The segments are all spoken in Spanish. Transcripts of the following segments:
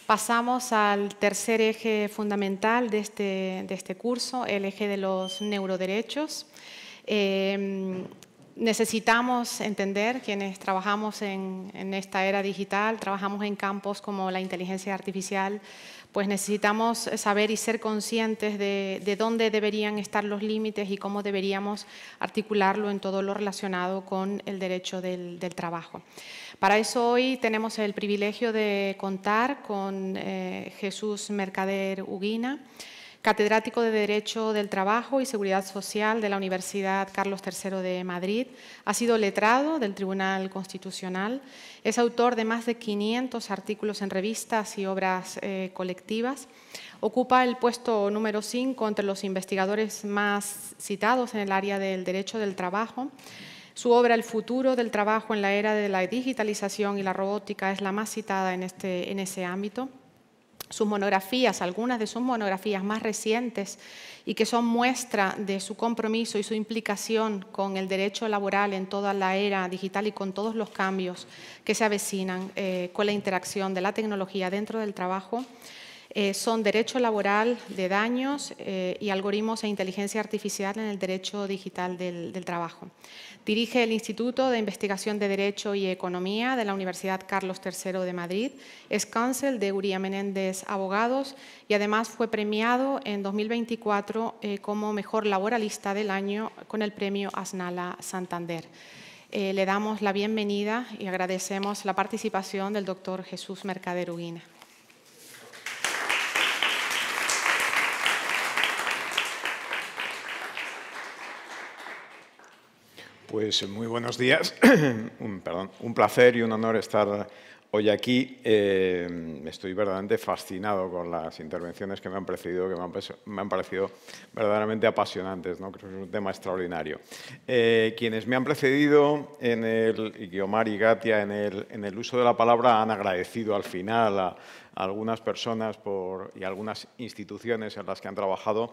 Pasamos al tercer eje fundamental de este curso, el eje de los neuroderechos. Necesitamos entender, quienes trabajamos en esta era digital, trabajamos en campos como la inteligencia artificial, pues necesitamos saber y ser conscientes de dónde deberían estar los límites y cómo deberíamos articularlo en todo lo relacionado con el derecho del trabajo. Para eso hoy tenemos el privilegio de contar con Jesús Mercader Uguina, catedrático de Derecho del Trabajo y Seguridad Social de la Universidad Carlos III de Madrid. Ha sido letrado del Tribunal Constitucional. Es autor de más de 500 artículos en revistas y obras colectivas. Ocupa el puesto número 5 entre los investigadores más citados en el área del derecho del trabajo. Su obra El futuro del trabajo en la era de la digitalización y la robótica es la más citada en ese ámbito. Sus monografías, algunas de sus monografías más recientes y que son muestra de su compromiso y su implicación con el derecho laboral en toda la era digital y con todos los cambios que se avecinan con la interacción de la tecnología dentro del trabajo, son Derecho Laboral de Daños y Algoritmos e Inteligencia Artificial en el Derecho Digital del Trabajo. Dirige el Instituto de Investigación de Derecho y Economía de la Universidad Carlos III de Madrid, es cónsul de Uría Menéndez Abogados y además fue premiado en 2024 como Mejor Laboralista del Año con el premio Asnala Santander. Le damos la bienvenida y agradecemos la participación del doctor Jesús Mercader Uguina. Pues muy buenos días. Un placer y un honor estar hoy aquí. Estoy verdaderamente fascinado con las intervenciones que me han precedido, que me han parecido verdaderamente apasionantes, ¿no? Creo que es un tema extraordinario. Quienes me han precedido, y Guiomar y Gatia, en el uso de la palabra, han agradecido al final a algunas personas y algunas instituciones en las que han trabajado.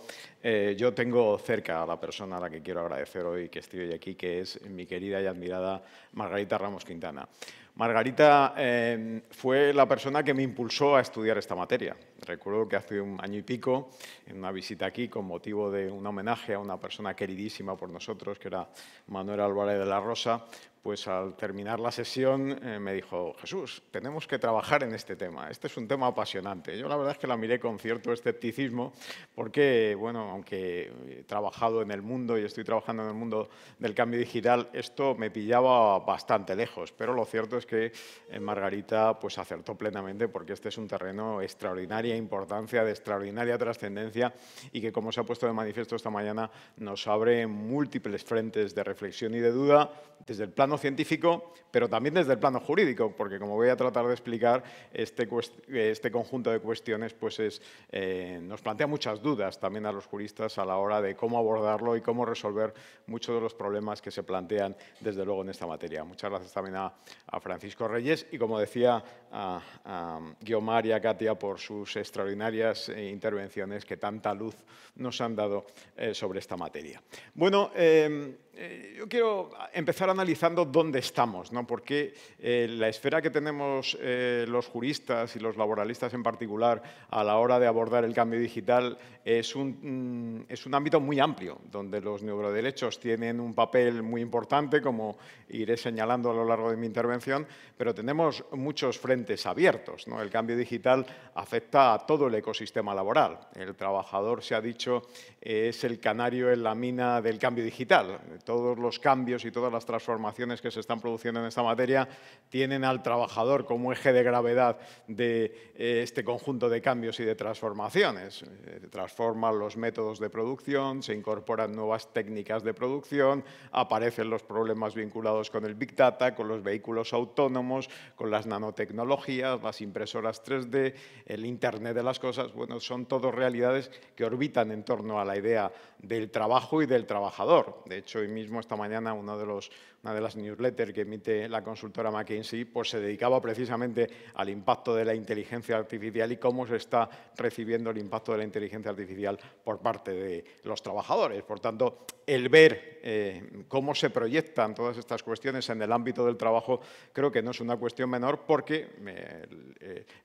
Yo tengo cerca a la persona a la que quiero agradecer hoy que estoy hoy aquí, que es mi querida y admirada Margarita Ramos Quintana. Margarita fue la persona que me impulsó a estudiar esta materia. Recuerdo que hace un año y pico, en una visita aquí, con motivo de un homenaje a una persona queridísima por nosotros, que era Manuel Álvarez de la Rosa, pues al terminar la sesión me dijo: Jesús, tenemos que trabajar en este tema. Este es un tema apasionante. Yo la verdad es que la miré con cierto escepticismo porque, bueno, aunque he trabajado en el mundo y estoy trabajando en el mundo del cambio digital, esto me pillaba bastante lejos. Pero lo cierto es que Margarita pues acertó plenamente, porque este es un terreno de extraordinaria importancia, de extraordinaria trascendencia y que, como se ha puesto de manifiesto esta mañana, nos abre múltiples frentes de reflexión y de duda desde el plano científico, pero también desde el plano jurídico, porque, como voy a tratar de explicar, este conjunto de cuestiones pues nos plantea muchas dudas también a los juristas a la hora de cómo abordarlo y cómo resolver muchos de los problemas que se plantean, desde luego, en esta materia. Muchas gracias también a Francisco Reyes y, como decía, a Guiomar y a Katia por sus extraordinarias intervenciones que tanta luz nos han dado sobre esta materia. Bueno, yo quiero empezar analizando dónde estamos, ¿no? Porque la esfera que tenemos los juristas y los laboralistas en particular a la hora de abordar el cambio digital es un ámbito muy amplio, donde los neuroderechos tienen un papel muy importante, como iré señalando a lo largo de mi intervención, pero tenemos muchos frentes abiertos, ¿no? El cambio digital afecta a todo el ecosistema laboral. El trabajador, se ha dicho, es el canario en la mina del cambio digital. Todos los cambios y todas las transformaciones que se están produciendo en esta materia tienen al trabajador como eje de gravedad de este conjunto de cambios y de transformaciones. Transforman los métodos de producción, se incorporan nuevas técnicas de producción, aparecen los problemas vinculados con el Big Data, con los vehículos autónomos, con las nanotecnologías, las impresoras 3D, el Internet de las cosas. Bueno, son todas realidades que orbitan en torno a la idea del trabajo y del trabajador. De hecho, hoy mismo, esta mañana, uno de los una de las newsletters que emite la consultora McKinsey, pues se dedicaba precisamente al impacto de la inteligencia artificial y cómo se está recibiendo el impacto de la inteligencia artificial por parte de los trabajadores. Por tanto, el ver cómo se proyectan todas estas cuestiones en el ámbito del trabajo creo que no es una cuestión menor, porque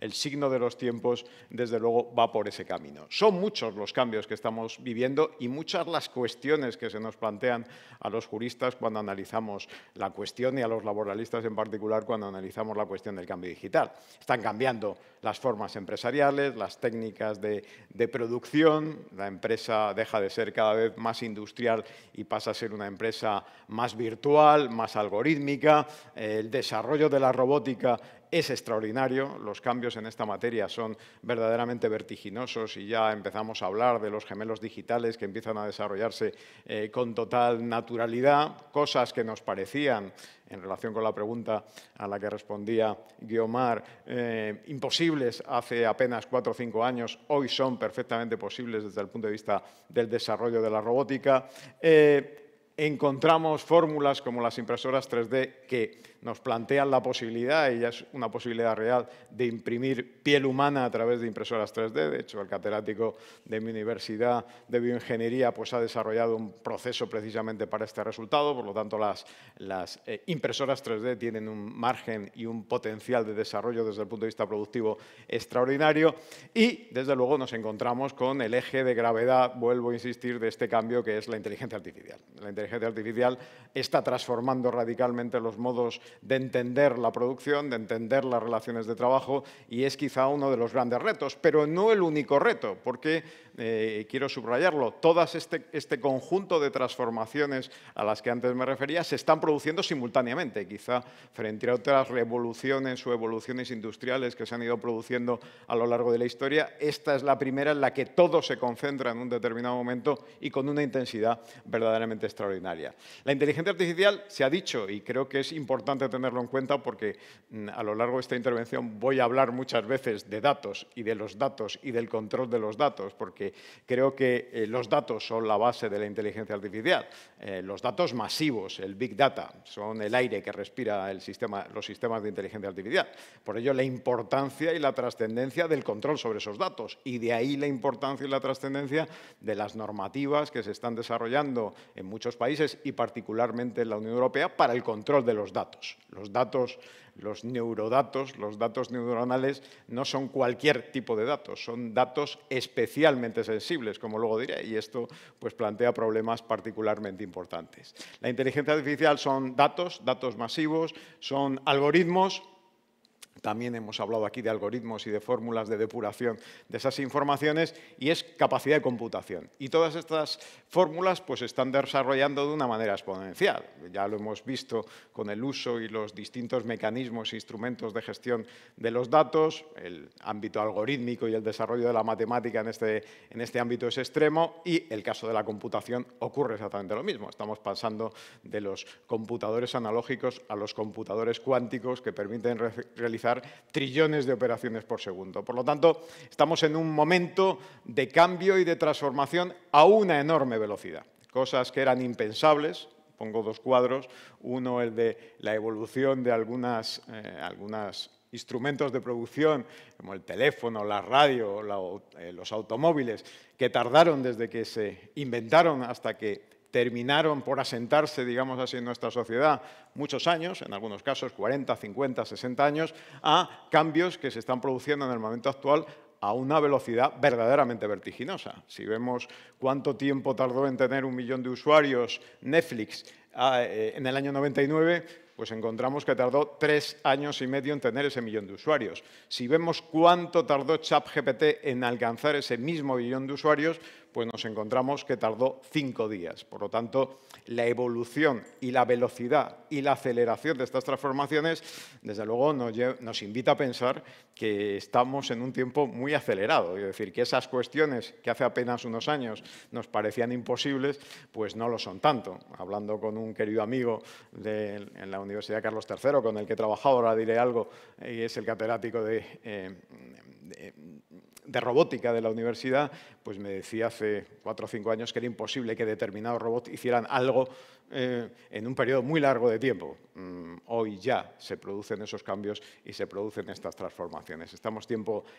el signo de los tiempos, desde luego, va por ese camino. Son muchos los cambios que estamos viviendo y muchas las cuestiones que se nos plantean a los juristas cuando analizamos la cuestión, y a los laboralistas en particular cuando analizamos la cuestión del cambio digital. Están cambiando las formas empresariales, las técnicas de producción, la empresa deja de ser cada vez más industrial y pasa a ser una empresa más virtual, más algorítmica. El desarrollo de la robótica es extraordinario, los cambios en esta materia son verdaderamente vertiginosos y ya empezamos a hablar de los gemelos digitales que empiezan a desarrollarse con total naturalidad, cosas que nos parecían, en relación con la pregunta a la que respondía Guiomar, imposibles hace apenas 4 o 5 años, hoy son perfectamente posibles desde el punto de vista del desarrollo de la robótica. Encontramos fórmulas como las impresoras 3D que nos plantean la posibilidad, y ya es una posibilidad real, de imprimir piel humana a través de impresoras 3D. De hecho, el catedrático de mi universidad de bioingeniería pues, ha desarrollado un proceso precisamente para este resultado. Por lo tanto, las impresoras 3D tienen un margen y un potencial de desarrollo desde el punto de vista productivo extraordinario. Y, desde luego, nos encontramos con el eje de gravedad, vuelvo a insistir, de este cambio, que es la inteligencia artificial. La inteligencia artificial está transformando radicalmente los modos de entender la producción, de entender las relaciones de trabajo, y es quizá uno de los grandes retos, pero no el único reto, porque, quiero subrayarlo, todas este conjunto de transformaciones a las que antes me refería se están produciendo simultáneamente, quizá frente a otras revoluciones o evoluciones industriales que se han ido produciendo a lo largo de la historia. Esta es la primera en la que todo se concentra en un determinado momento y con una intensidad verdaderamente extraordinaria. La inteligencia artificial, se ha dicho, y creo que es importante tenerlo en cuenta porque a lo largo de esta intervención voy a hablar muchas veces de datos y de los datos y del control de los datos, porque creo que los datos son la base de la inteligencia artificial. Los datos masivos, el Big Data, son el aire que respira los sistemas de inteligencia artificial. Por ello, la importancia y la trascendencia del control sobre esos datos, y de ahí la importancia y la trascendencia de las normativas que se están desarrollando en muchos países y particularmente en la Unión Europea para el control de los datos. Los datos, los neurodatos, los datos neuronales no son cualquier tipo de datos, son datos especialmente sensibles, como luego diré, y esto pues, plantea problemas particularmente importantes. La inteligencia artificial son datos masivos, son algoritmos. También hemos hablado aquí de algoritmos y de fórmulas de depuración de esas informaciones, y es capacidad de computación. Y todas estas fórmulas pues, se están desarrollando de una manera exponencial. Ya lo hemos visto con el uso y los distintos mecanismos e instrumentos de gestión de los datos. El ámbito algorítmico y el desarrollo de la matemática en este ámbito es extremo, y el caso de la computación ocurre exactamente lo mismo. Estamos pasando de los computadores analógicos a los computadores cuánticos que permiten realizar trillones de operaciones por segundo. Por lo tanto, estamos en un momento de cambio y de transformación a una enorme velocidad. Cosas que eran impensables. Pongo 2 cuadros. Uno, el de la evolución de algunos instrumentos de producción, como el teléfono, la radio, los automóviles, que tardaron desde que se inventaron hasta que terminaron por asentarse, digamos así, en nuestra sociedad muchos años, en algunos casos 40, 50, 60 años, a cambios que se están produciendo en el momento actual a una velocidad verdaderamente vertiginosa. Si vemos cuánto tiempo tardó en tener 1 millón de usuarios Netflix en el año 99, pues encontramos que tardó 3 años y medio en tener ese 1 millón de usuarios. Si vemos cuánto tardó ChatGPT en alcanzar ese mismo 1 millón de usuarios, pues nos encontramos que tardó 5 días. Por lo tanto, la evolución y la velocidad y la aceleración de estas transformaciones, desde luego, nos invita a pensar que estamos en un tiempo muy acelerado. Es decir, que esas cuestiones que hace apenas unos años nos parecían imposibles, pues no lo son tanto. Hablando con un querido amigo en la Universidad Carlos III, con el que he trabajado, ahora diré algo, y es el catedrático de de robótica de la universidad, pues me decía hace 4 o 5 años que era imposible que determinados robots hicieran algo en un periodo muy largo de tiempo. Hoy ya se producen esos cambios y se producen estas transformaciones. Estamos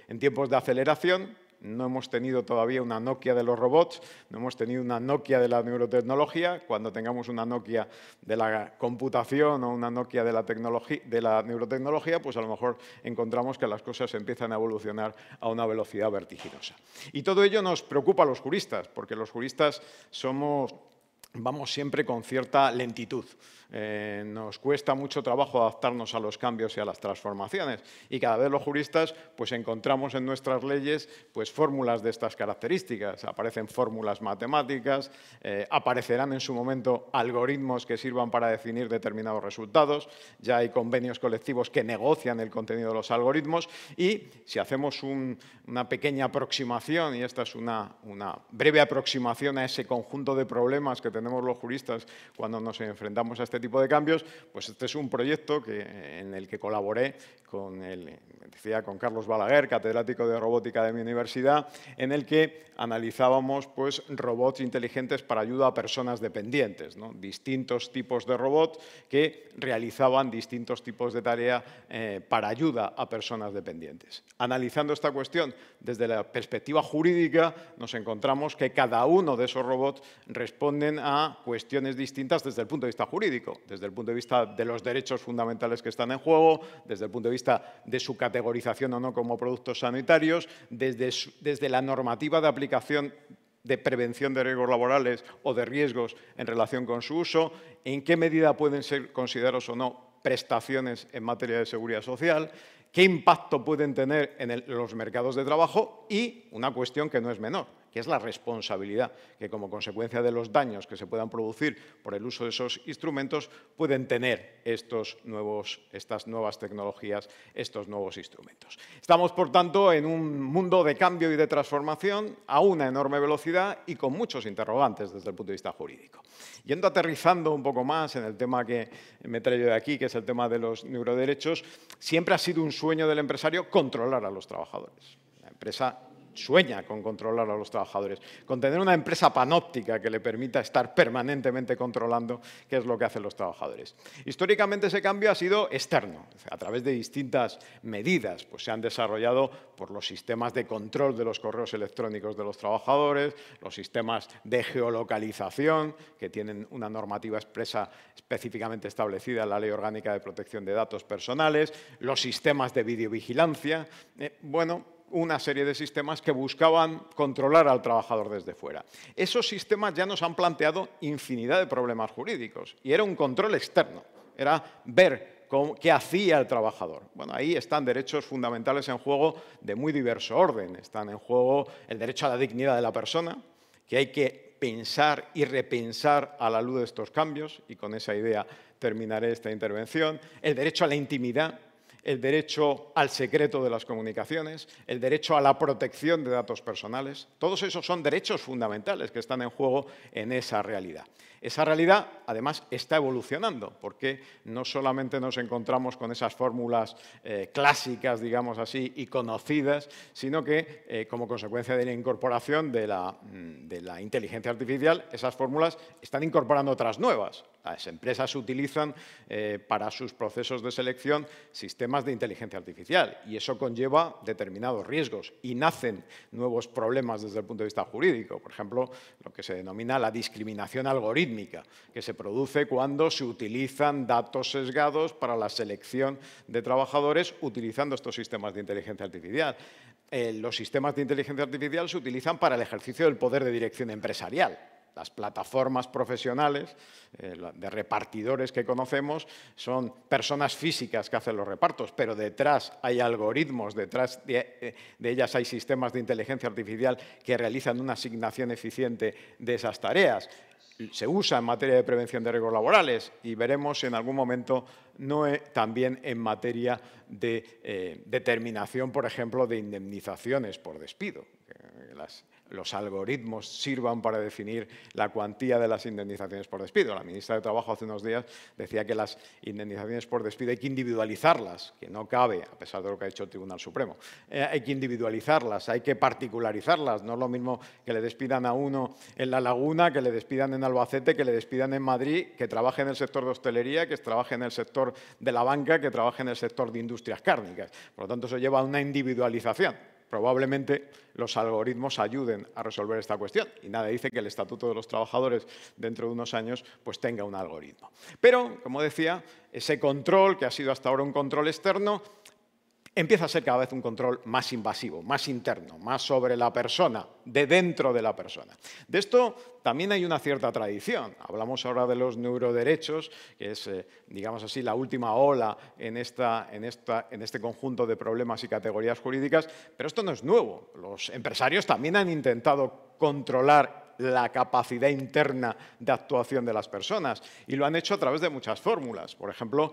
en tiempos de aceleración. No hemos tenido todavía una Nokia de los robots, no hemos tenido una Nokia de la neurotecnología. Cuando tengamos una Nokia de la computación o una Nokia de la neurotecnología, pues a lo mejor encontramos que las cosas empiezan a evolucionar a una velocidad vertiginosa. Y todo ello nos preocupa a los juristas, porque los juristas vamos siempre con cierta lentitud. Nos cuesta mucho trabajo adaptarnos a los cambios y a las transformaciones. Y cada vez los juristas pues, encontramos en nuestras leyes pues, fórmulas de estas características. Aparecen fórmulas matemáticas, aparecerán en su momento algoritmos que sirvan para definir determinados resultados. Ya hay convenios colectivos que negocian el contenido de los algoritmos. Y si hacemos una pequeña aproximación, y esta es una breve aproximación a ese conjunto de problemas que tenemos los juristas cuando nos enfrentamos a este tipo de cambios, pues este es un proyecto en el que colaboré con Carlos Balaguer, catedrático de robótica de mi universidad, en el que analizábamos pues, robots inteligentes para ayuda a personas dependientes, ¿no? Distintos tipos de robots que realizaban distintos tipos de tarea para ayuda a personas dependientes. Analizando esta cuestión desde la perspectiva jurídica, nos encontramos que cada uno de esos robots responden a cuestiones distintas desde el punto de vista jurídico, desde el punto de vista de los derechos fundamentales que están en juego, desde el punto de vista de su categorización o no como productos sanitarios, desde la normativa de aplicación de prevención de riesgos laborales o de riesgos en relación con su uso, en qué medida pueden ser considerados o no prestaciones en materia de seguridad social, qué impacto pueden tener en los mercados de trabajo y una cuestión que no es menor, que es la responsabilidad, que como consecuencia de los daños que se puedan producir por el uso de esos instrumentos pueden tener estas nuevas tecnologías, estos nuevos instrumentos. Estamos, por tanto, en un mundo de cambio y de transformación a una enorme velocidad y con muchos interrogantes desde el punto de vista jurídico. Yendo aterrizando un poco más en el tema que me he traído de aquí, que es el tema de los neuroderechos, siempre ha sido un sueño del empresario controlar a los trabajadores. La empresa sueña con controlar a los trabajadores, con tener una empresa panóptica que le permita estar permanentemente controlando qué es lo que hacen los trabajadores. Históricamente ese cambio ha sido externo, a través de distintas medidas, pues se han desarrollado por los sistemas de control de los correos electrónicos de los trabajadores, los sistemas de geolocalización, que tienen una normativa expresa específicamente establecida en la Ley Orgánica de Protección de Datos Personales, los sistemas de videovigilancia, una serie de sistemas que buscaban controlar al trabajador desde fuera. Esos sistemas ya nos han planteado infinidad de problemas jurídicos y era un control externo, era ver qué hacía el trabajador. Bueno, ahí están derechos fundamentales en juego de muy diverso orden. Están en juego el derecho a la dignidad de la persona, que hay que pensar y repensar a la luz de estos cambios, y con esa idea terminaré esta intervención, el derecho a la intimidad, el derecho al secreto de las comunicaciones, el derecho a la protección de datos personales. Todos esos son derechos fundamentales que están en juego en esa realidad. Esa realidad, además, está evolucionando, porque no solamente nos encontramos con esas fórmulas clásicas, digamos así, y conocidas, sino que, como consecuencia de la incorporación de la inteligencia artificial, esas fórmulas están incorporando otras nuevas. Las empresas utilizan para sus procesos de selección sistemas de inteligencia artificial y eso conlleva determinados riesgos y nacen nuevos problemas desde el punto de vista jurídico. Por ejemplo, lo que se denomina la discriminación algorítmica, que se produce cuando se utilizan datos sesgados para la selección de trabajadores utilizando estos sistemas de inteligencia artificial. Los sistemas de inteligencia artificial se utilizan para el ejercicio del poder de dirección empresarial. Las plataformas profesionales de repartidores que conocemos son personas físicas que hacen los repartos, pero detrás hay algoritmos, detrás de ellas hay sistemas de inteligencia artificial que realizan una asignación eficiente de esas tareas. Se usa en materia de prevención de riesgos laborales y veremos en algún momento también en materia de determinación, por ejemplo, de indemnizaciones por despido. los algoritmos sirvan para definir la cuantía de las indemnizaciones por despido. La ministra de Trabajo hace unos días decía que las indemnizaciones por despido hay que individualizarlas, que no cabe, a pesar de lo que ha dicho el Tribunal Supremo. Hay que individualizarlas, hay que particularizarlas. No es lo mismo que le despidan a uno en La Laguna, que le despidan en Albacete, que le despidan en Madrid, que trabaje en el sector de hostelería, que trabaje en el sector de la banca, que trabaje en el sector de industrias cárnicas. Por lo tanto, eso lleva a una individualización. Probablemente los algoritmos ayuden a resolver esta cuestión y nada dice que el Estatuto de los Trabajadores dentro de unos años pues tenga un algoritmo. Pero, como decía, ese control, que ha sido hasta ahora un control externo, empieza a ser cada vez un control más invasivo, más interno, más sobre la persona, de dentro de la persona. De esto también hay una cierta tradición. Hablamos ahora de los neuroderechos, que es, digamos así, la última ola en este conjunto de problemas y categorías jurídicas, pero esto no es nuevo. Los empresarios también han intentado controlar la capacidad interna de actuación de las personas y lo han hecho a través de muchas fórmulas. Por ejemplo,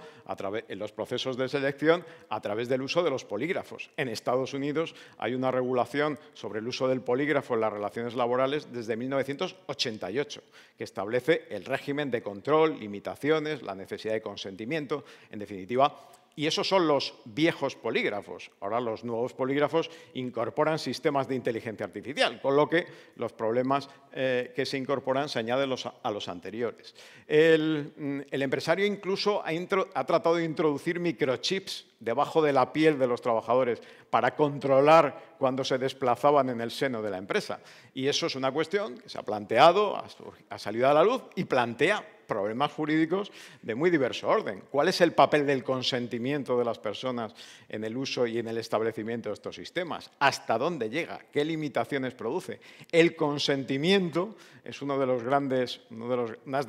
en los procesos de selección, a través del uso de los polígrafos. En Estados Unidos hay una regulación sobre el uso del polígrafo en las relaciones laborales desde 1988, que establece el régimen de control, limitaciones, la necesidad de consentimiento, en definitiva. Y esos son los viejos polígrafos. Ahora los nuevos polígrafos incorporan sistemas de inteligencia artificial, con lo que los problemas que se incorporan se añaden a los anteriores. El empresario incluso ha tratado de introducir microchips debajo de la piel de los trabajadores para controlar cuando se desplazaban en el seno de la empresa. Y eso es una cuestión que se ha planteado, ha salido a la luz y plantea problemas jurídicos de muy diverso orden. ¿Cuál es el papel del consentimiento de las personas en el uso y en el establecimiento de estos sistemas? ¿Hasta dónde llega? ¿Qué limitaciones produce? El consentimiento es una de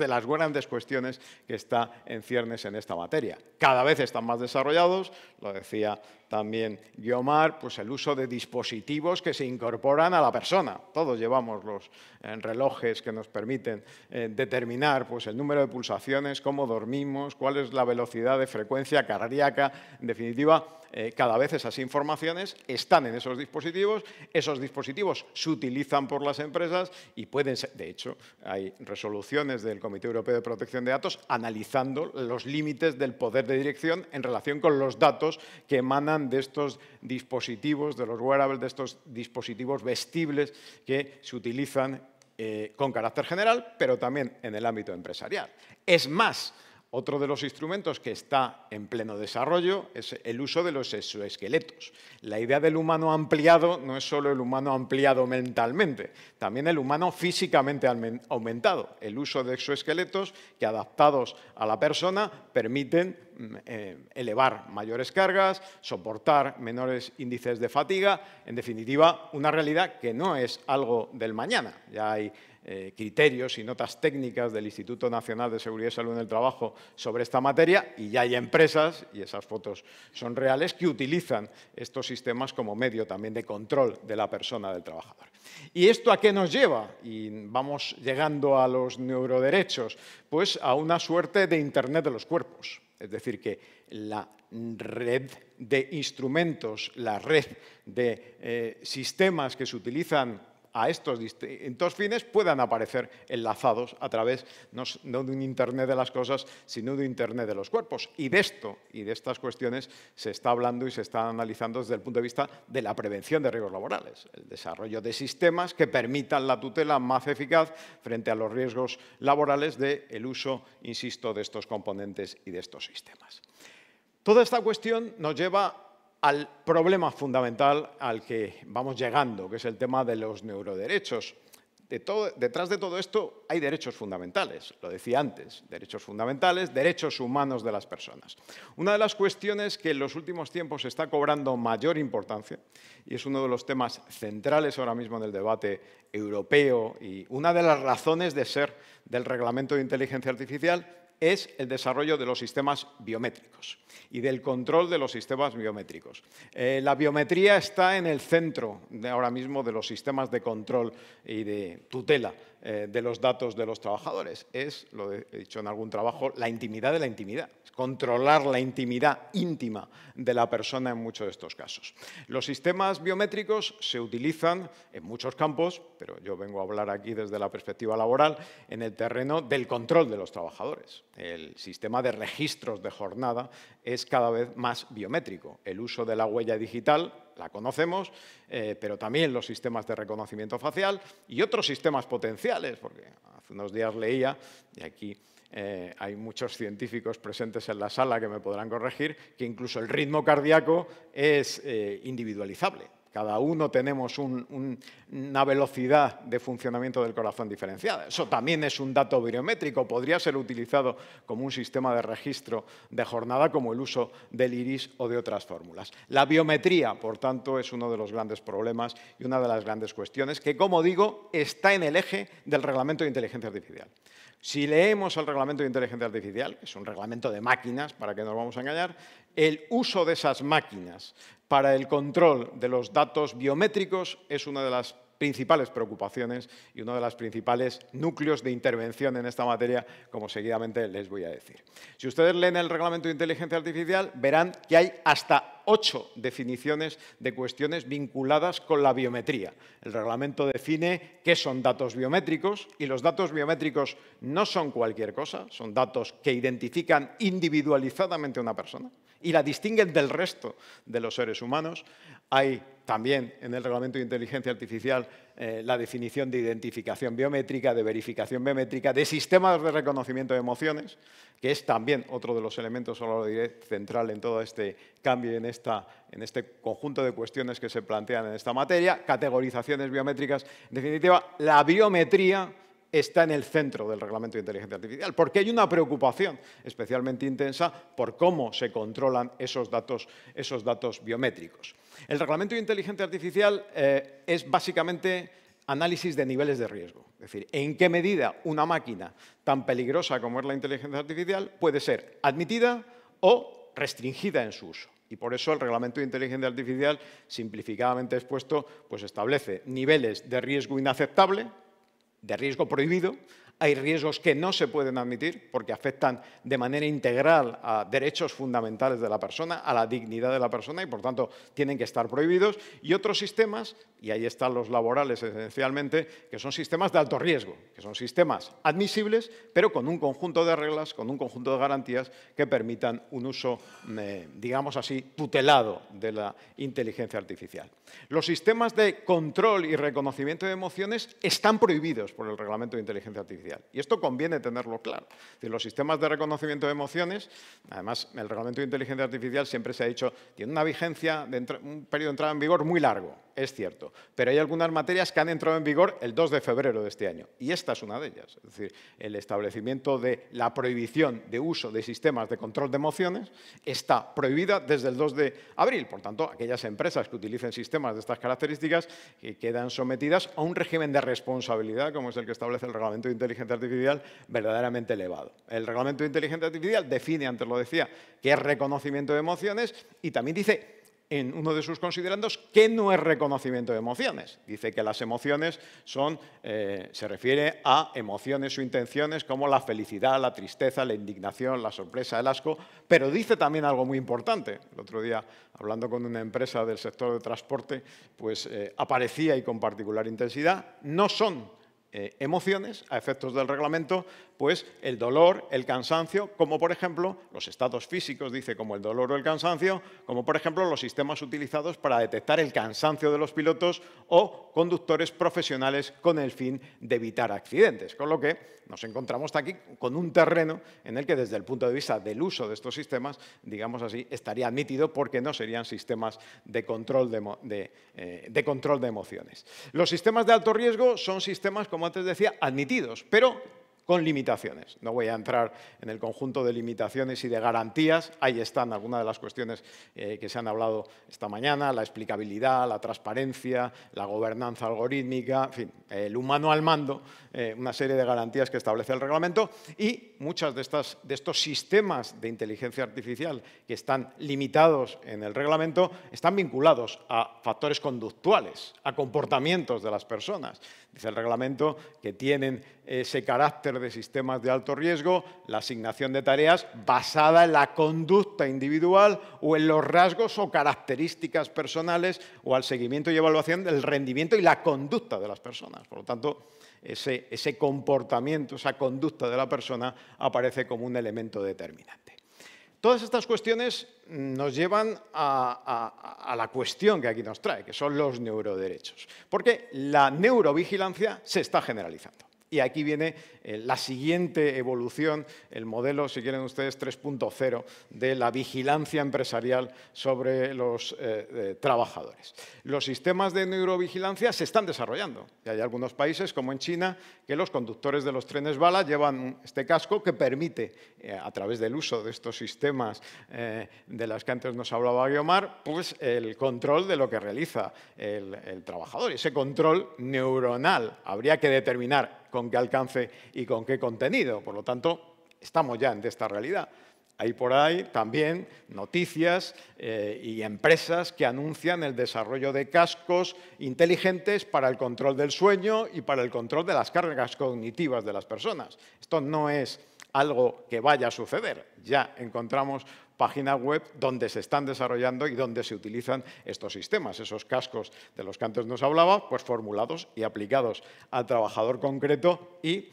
las grandes cuestiones que está en ciernes en esta materia. Cada vez están más desarrollados, lo decía también Guiomar, pues el uso de dispositivos que se incorporan a la persona. Todos llevamos los relojes que nos permiten determinar pues, el número de pulsaciones, cómo dormimos, cuál es la velocidad de frecuencia cardíaca. En definitiva, cada vez esas informaciones están en esos dispositivos se utilizan por las empresas y pueden ser, de hecho, hay resoluciones del Comité Europeo de Protección de Datos analizando los límites del poder de dirección en relación con los datos que emanan de estos dispositivos, de los wearables, de estos dispositivos vestibles que se utilizan con carácter general, pero también en el ámbito empresarial. Es más, otro de los instrumentos que está en pleno desarrollo es el uso de los exoesqueletos. La idea del humano ampliado no es solo el humano ampliado mentalmente, también el humano físicamente aumentado. El uso de exoesqueletos que, adaptados a la persona, permiten elevar mayores cargas, soportar menores índices de fatiga. En definitiva, una realidad que no es algo del mañana. Ya hay criterios y notas técnicas del Instituto Nacional de Seguridad y Salud en el Trabajo sobre esta materia y ya hay empresas, y esas fotos son reales, que utilizan estos sistemas como medio también de control de la persona del trabajador. ¿Y esto a qué nos lleva? Y vamos llegando a los neuroderechos, pues a una suerte de Internet de los cuerpos. Es decir, que la red de instrumentos, la red de sistemas que se utilizan a estos distintos fines puedan aparecer enlazados a través no de un Internet de las cosas, sino de un Internet de los cuerpos. Y de esto y de estas cuestiones se está hablando y se está analizando desde el punto de vista de la prevención de riesgos laborales, el desarrollo de sistemas que permitan la tutela más eficaz frente a los riesgos laborales del uso, insisto, de estos componentes y de estos sistemas. Toda esta cuestión nos lleva al problema fundamental al que vamos llegando, que es el tema de los neuroderechos. Detrás de todo esto hay derechos fundamentales, lo decía antes, derechos fundamentales, derechos humanos de las personas. Una de las cuestiones que en los últimos tiempos está cobrando mayor importancia, y es uno de los temas centrales ahora mismo en el debate europeo y una de las razones de ser del Reglamento de Inteligencia Artificial, es el desarrollo de los sistemas biométricos y del control de los sistemas biométricos. La biometría está en el centro ahora mismo de los sistemas de control y de tutela de los datos de los trabajadores. Es, lo he dicho en algún trabajo, la intimidad de la intimidad. Es controlar la intimidad íntima de la persona en muchos de estos casos. Los sistemas biométricos se utilizan en muchos campos, pero yo vengo a hablar aquí desde la perspectiva laboral, en el terreno del control de los trabajadores. El sistema de registros de jornada es cada vez más biométrico. El uso de la huella digital la conocemos, pero también los sistemas de reconocimiento facial y otros sistemas potenciales, porque hace unos días leía, y aquí hay muchos científicos presentes en la sala que me podrán corregir, que incluso el ritmo cardíaco es individualizable. Cada uno tenemos una velocidad de funcionamiento del corazón diferenciada. Eso también es un dato biométrico. Podría ser utilizado como un sistema de registro de jornada, como el uso del iris o de otras fórmulas. La biometría, por tanto, es uno de los grandes problemas y una de las grandes cuestiones que, como digo, está en el eje del Reglamento de Inteligencia Artificial. Si leemos el Reglamento de Inteligencia Artificial, que es un reglamento de máquinas, para que no nos vamos a engañar, el uso de esas máquinas para el control de los datos biométricos es una de las principales preocupaciones y uno de los principales núcleos de intervención en esta materia, como seguidamente les voy a decir. Si ustedes leen el Reglamento de Inteligencia Artificial, verán que hay hasta 8 definiciones de cuestiones vinculadas con la biometría. El reglamento define qué son datos biométricos y los datos biométricos no son cualquier cosa, son datos que identifican individualizadamente a una persona y la distinguen del resto de los seres humanos. Hay también en el Reglamento de Inteligencia Artificial la definición de identificación biométrica, de verificación biométrica, de sistemas de reconocimiento de emociones, que es también otro de los elementos, ahora lo diré, central en todo este cambio y en este conjunto de cuestiones que se plantean en esta materia, categorizaciones biométricas. En definitiva, la biometría está en el centro del Reglamento de Inteligencia Artificial, porque hay una preocupación especialmente intensa por cómo se controlan esos datos biométricos. El Reglamento de Inteligencia Artificial es básicamente análisis de niveles de riesgo, es decir, en qué medida una máquina tan peligrosa como es la inteligencia artificial puede ser admitida o restringida en su uso. Y por eso el Reglamento de Inteligencia Artificial, simplificadamente expuesto, pues establece niveles de riesgo inaceptable, de riesgo prohibido. Hay riesgos que no se pueden admitir porque afectan de manera integral a derechos fundamentales de la persona, a la dignidad de la persona y, por tanto, tienen que estar prohibidos. Y otros sistemas, y ahí están los laborales esencialmente, que son sistemas de alto riesgo, que son sistemas admisibles, pero con un conjunto de reglas, con un conjunto de garantías que permitan un uso, digamos así, tutelado de la inteligencia artificial. Los sistemas de control y reconocimiento de emociones están prohibidos por el Reglamento de Inteligencia Artificial. Y esto conviene tenerlo claro. Es decir, los sistemas de reconocimiento de emociones, además, el Reglamento de Inteligencia Artificial siempre se ha dicho, tiene una vigencia, un periodo de entrada en vigor muy largo, es cierto. Pero hay algunas materias que han entrado en vigor el 2 de febrero de este año. Y esta es una de ellas. Es decir, el establecimiento de la prohibición de uso de sistemas de control de emociones está prohibida desde el 2 de abril. Por tanto, aquellas empresas que utilicen sistemas de estas características que quedan sometidas a un régimen de responsabilidad, como es el que establece el Reglamento de Inteligencia Artificial, verdaderamente elevado. El Reglamento de Inteligencia Artificial define, antes lo decía, qué es reconocimiento de emociones y también dice en uno de sus considerandos qué no es reconocimiento de emociones. Dice que las emociones son, se refiere a emociones o intenciones como la felicidad, la tristeza, la indignación, la sorpresa, el asco, pero dice también algo muy importante. El otro día, hablando con una empresa del sector de transporte, pues aparecía y con particular intensidad, no son emociones, a efectos del reglamento, pues el dolor, el cansancio, como por ejemplo los estados físicos, dice, como el dolor o el cansancio, como por ejemplo los sistemas utilizados para detectar el cansancio de los pilotos o conductores profesionales con el fin de evitar accidentes. Con lo que nos encontramos aquí con un terreno en el que desde el punto de vista del uso de estos sistemas, digamos así, estaría admitido porque no serían sistemas de control de emociones. Los sistemas de alto riesgo son sistemas, como antes decía, admitidos, pero con limitaciones. No voy a entrar en el conjunto de limitaciones y de garantías. Ahí están algunas de las cuestiones que se han hablado esta mañana, la explicabilidad, la transparencia, la gobernanza algorítmica, en fin, el humano al mando, una serie de garantías que establece el reglamento y muchos de estos sistemas de inteligencia artificial que están limitados en el reglamento están vinculados a factores conductuales, a comportamientos de las personas. Dice el reglamento que tienen ese carácter de sistemas de alto riesgo, la asignación de tareas basada en la conducta individual o en los rasgos o características personales o al seguimiento y evaluación del rendimiento y la conducta de las personas. Por lo tanto, ese comportamiento, esa conducta de la persona aparece como un elemento determinante. Todas estas cuestiones nos llevan a la cuestión que aquí nos trae, que son los neuroderechos. Porque la neurovigilancia se está generalizando. Y aquí viene la siguiente evolución, el modelo, si quieren ustedes, 3.0 de la vigilancia empresarial sobre los trabajadores. Los sistemas de neurovigilancia se están desarrollando. Y hay algunos países, como en China, que los conductores de los trenes bala llevan este casco que permite, a través del uso de estos sistemas de las que antes nos hablaba Guiomar, pues el control de lo que realiza el trabajador. Y ese control neuronal habría que determinar con qué alcance y con qué contenido. Por lo tanto, estamos ya en esta realidad. Hay por ahí también noticias y empresas que anuncian el desarrollo de cascos inteligentes para el control del sueño y para el control de las cargas cognitivas de las personas. Esto no es algo que vaya a suceder. Ya encontramos páginas web donde se están desarrollando y donde se utilizan estos sistemas, esos cascos de los que antes nos hablaba, pues formulados y aplicados al trabajador concreto y,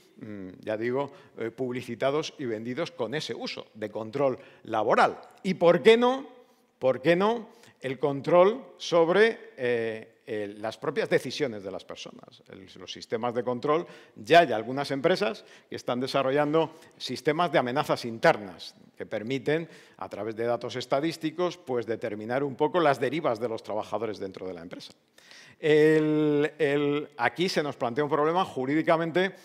ya digo, publicitados y vendidos con ese uso de control laboral. ¿Y por qué no? ¿Por qué no el control sobre las propias decisiones de las personas? Los sistemas de control, ya hay algunas empresas que están desarrollando sistemas de amenazas internas que permiten, a través de datos estadísticos, pues determinar un poco las derivas de los trabajadores dentro de la empresa. Aquí se nos plantea un problema jurídicamente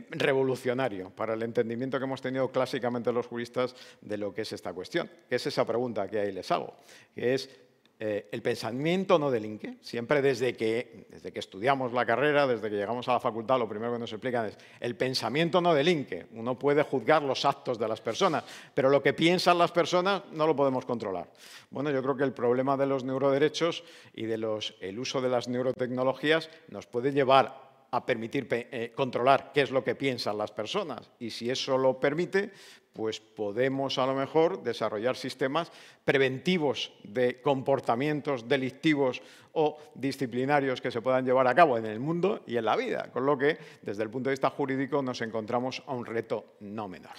revolucionario para el entendimiento que hemos tenido clásicamente los juristas de lo que es esta cuestión, que es esa pregunta que ahí les hago, que es el pensamiento no delinque. Siempre desde que estudiamos la carrera, desde que llegamos a la facultad, lo primero que nos explican es el pensamiento no delinque. Uno puede juzgar los actos de las personas, pero lo que piensan las personas no lo podemos controlar. Bueno, yo creo que el problema de los neuroderechos y el uso de las neurotecnologías nos puede llevar a permitir controlar qué es lo que piensan las personas. Y si eso lo permite, pues podemos a lo mejor desarrollar sistemas preventivos de comportamientos delictivos o disciplinarios que se puedan llevar a cabo en el mundo y en la vida. Con lo que, desde el punto de vista jurídico, nos encontramos a un reto no menor.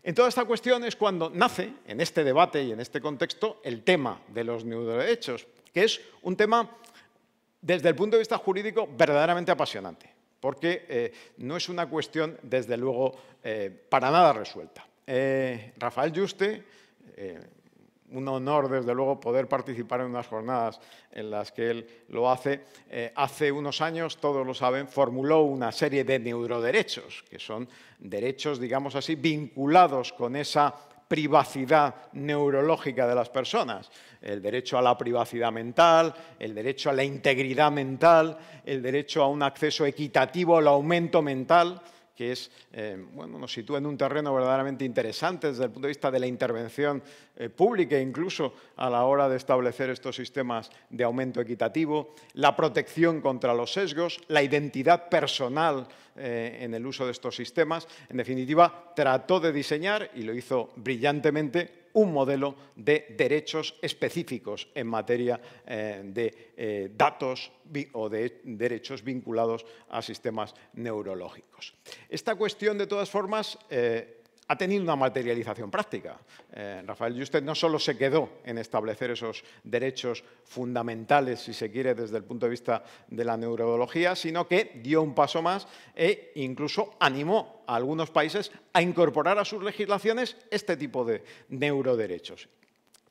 En toda esta cuestión es cuando nace, en este debate y en este contexto, el tema de los neuroderechos, que es un tema, desde el punto de vista jurídico, verdaderamente apasionante, porque no es una cuestión, desde luego, para nada resuelta. Rafael Yuste, un honor, desde luego, poder participar en unas jornadas en las que él lo hace. Hace unos años, todos lo saben, formuló una serie de neuroderechos, que son derechos, digamos así, vinculados con esa privacidad neurológica de las personas. El derecho a la privacidad mental, el derecho a la integridad mental, el derecho a un acceso equitativo al aumento mental, que es, bueno, nos sitúa en un terreno verdaderamente interesante desde el punto de vista de la intervención pública e incluso a la hora de establecer estos sistemas de aumento equitativo, la protección contra los sesgos, la identidad personal en el uso de estos sistemas. En definitiva, trató de diseñar, y lo hizo brillantemente, un modelo de derechos específicos en materia de datos o de derechos vinculados a sistemas neurológicos. Esta cuestión, de todas formas, ha tenido una materialización práctica. Rafael Yuste no solo se quedó en establecer esos derechos fundamentales, si se quiere, desde el punto de vista de la neurología, sino que dio un paso más e incluso animó a algunos países a incorporar a sus legislaciones este tipo de neuroderechos.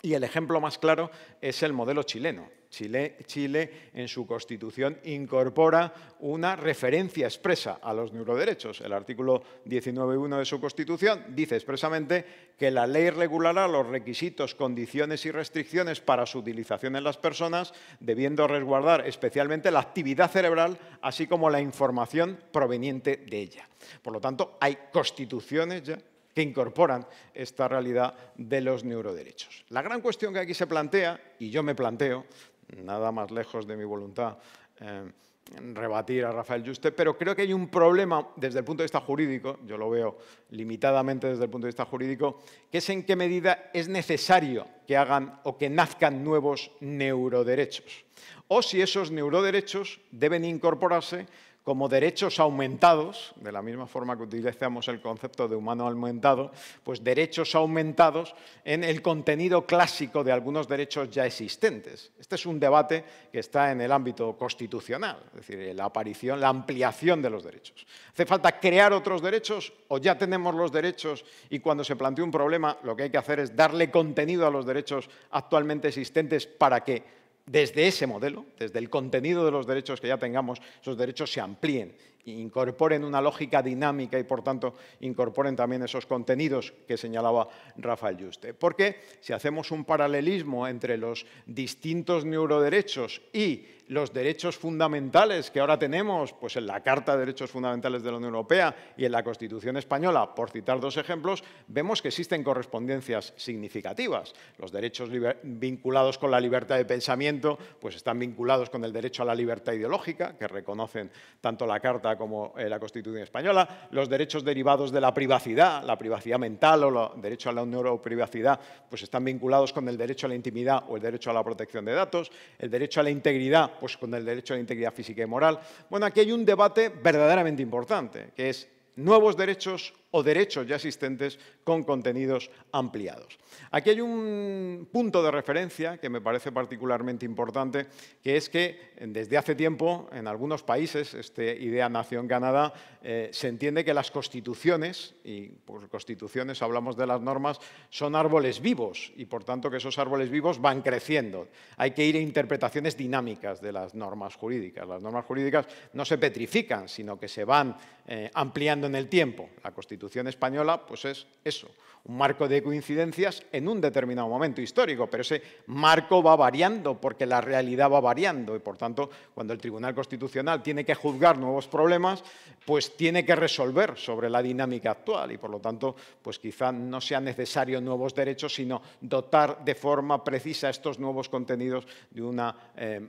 Y el ejemplo más claro es el modelo chileno. Chile, en su Constitución, incorpora una referencia expresa a los neuroderechos. El artículo 19.1 de su Constitución dice expresamente que la ley regulará los requisitos, condiciones y restricciones para su utilización en las personas, debiendo resguardar especialmente la actividad cerebral, así como la información proveniente de ella. Por lo tanto, hay constituciones ya que incorporan esta realidad de los neuroderechos. La gran cuestión que aquí se plantea, y yo me planteo, nada más lejos de mi voluntad rebatir a Rafael Yuste, pero creo que hay un problema desde el punto de vista jurídico, yo lo veo limitadamente desde el punto de vista jurídico, que es en qué medida es necesario que hagan o que nazcan nuevos neuroderechos, o si esos neuroderechos deben incorporarse como derechos aumentados, de la misma forma que utilizamos el concepto de humano aumentado, pues derechos aumentados en el contenido clásico de algunos derechos ya existentes. Este es un debate que está en el ámbito constitucional, es decir, la aparición, la ampliación de los derechos. ¿Hace falta crear otros derechos o ya tenemos los derechos y cuando se plantea un problema lo que hay que hacer es darle contenido a los derechos actualmente existentes para que desde ese modelo, desde el contenido de los derechos que ya tengamos, esos derechos se amplíen e incorporen una lógica dinámica y, por tanto, incorporen también esos contenidos que señalaba Rafael Yuste? Porque si hacemos un paralelismo entre los distintos neuroderechos y los derechos fundamentales que ahora tenemos pues en la Carta de Derechos Fundamentales de la Unión Europea y en la Constitución española, por citar dos ejemplos, vemos que existen correspondencias significativas. Los derechos vinculados con la libertad de pensamiento pues están vinculados con el derecho a la libertad ideológica, que reconocen tanto la Carta como la Constitución española. Los derechos derivados de la privacidad mental o el derecho a la neuroprivacidad, pues están vinculados con el derecho a la intimidad o el derecho a la protección de datos. El derecho a la integridad, pues con el derecho a la integridad física y moral. Bueno, aquí hay un debate verdaderamente importante, que es nuevos derechos o derechos ya existentes con contenidos ampliados. Aquí hay un punto de referencia que me parece particularmente importante, que es que desde hace tiempo en algunos países, idea nació en Canadá, se entiende que las constituciones, y por constituciones hablamos de las normas, son árboles vivos y por tanto que esos árboles vivos van creciendo. Hay que ir a interpretaciones dinámicas de las normas jurídicas. Las normas jurídicas no se petrifican, sino que se van ampliando en el tiempo. La Constitución española pues es eso, un marco de coincidencias en un determinado momento histórico, pero ese marco va variando porque la realidad va variando y, por tanto, cuando el Tribunal Constitucional tiene que juzgar nuevos problemas, pues tiene que resolver sobre la dinámica actual y, por lo tanto, pues quizá no sean necesarios nuevos derechos, sino dotar de forma precisa estos nuevos contenidos de una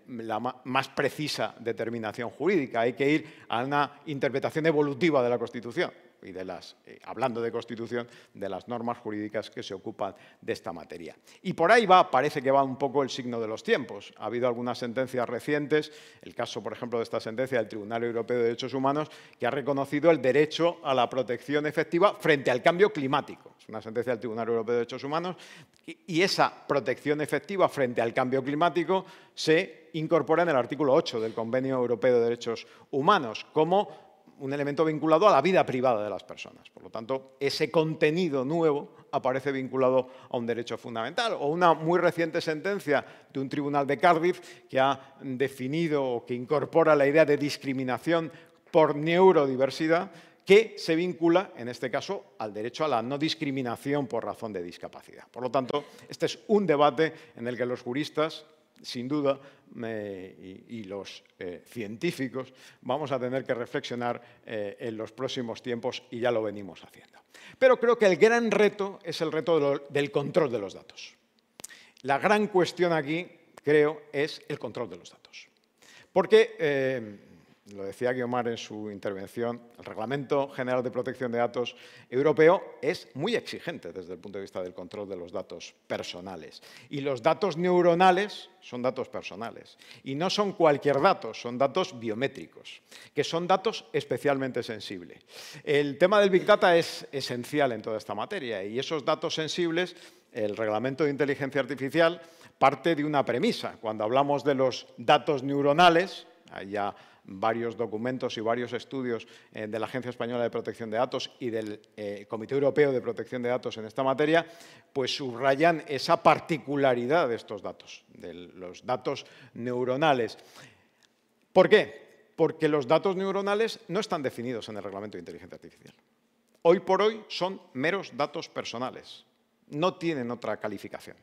la más precisa determinación jurídica. Hay que ir a una interpretación evolutiva de la Constitución y de las, hablando de Constitución, de las normas jurídicas que se ocupan de esta materia. Y por ahí parece que va un poco el signo de los tiempos. Ha habido algunas sentencias recientes, el caso, por ejemplo, de esta sentencia del Tribunal Europeo de Derechos Humanos, que ha reconocido el derecho a la protección efectiva frente al cambio climático. Es una sentencia del Tribunal Europeo de Derechos Humanos y esa protección efectiva frente al cambio climático se incorpora en el artículo 8 del Convenio Europeo de Derechos Humanos como un elemento vinculado a la vida privada de las personas. Por lo tanto, ese contenido nuevo aparece vinculado a un derecho fundamental. O una muy reciente sentencia de un tribunal de Cardiff que ha definido o que incorpora la idea de discriminación por neurodiversidad que se vincula, en este caso, al derecho a la no discriminación por razón de discapacidad. Por lo tanto, este es un debate en el que los juristas, sin duda, y los científicos vamos a tener que reflexionar en los próximos tiempos y ya lo venimos haciendo. Pero creo que el gran reto es el reto del control de los datos. La gran cuestión aquí, creo, es el control de los datos. Porque, lo decía Guiomar en su intervención, el Reglamento General de Protección de Datos europeo es muy exigente desde el punto de vista del control de los datos personales. Y los datos neuronales son datos personales. Y no son cualquier dato, son datos biométricos, que son datos especialmente sensibles. El tema del Big Data es esencial en toda esta materia y esos datos sensibles, el Reglamento de Inteligencia Artificial parte de una premisa. Cuando hablamos de los datos neuronales, Hay ya varios documentos y varios estudios de la Agencia Española de Protección de Datos y del Comité Europeo de Protección de Datos en esta materia, pues subrayan esa particularidad de estos datos, de los datos neuronales. ¿Por qué? Porque los datos neuronales no están definidos en el Reglamento de Inteligencia Artificial. Hoy por hoy son meros datos personales, no tienen otra calificación.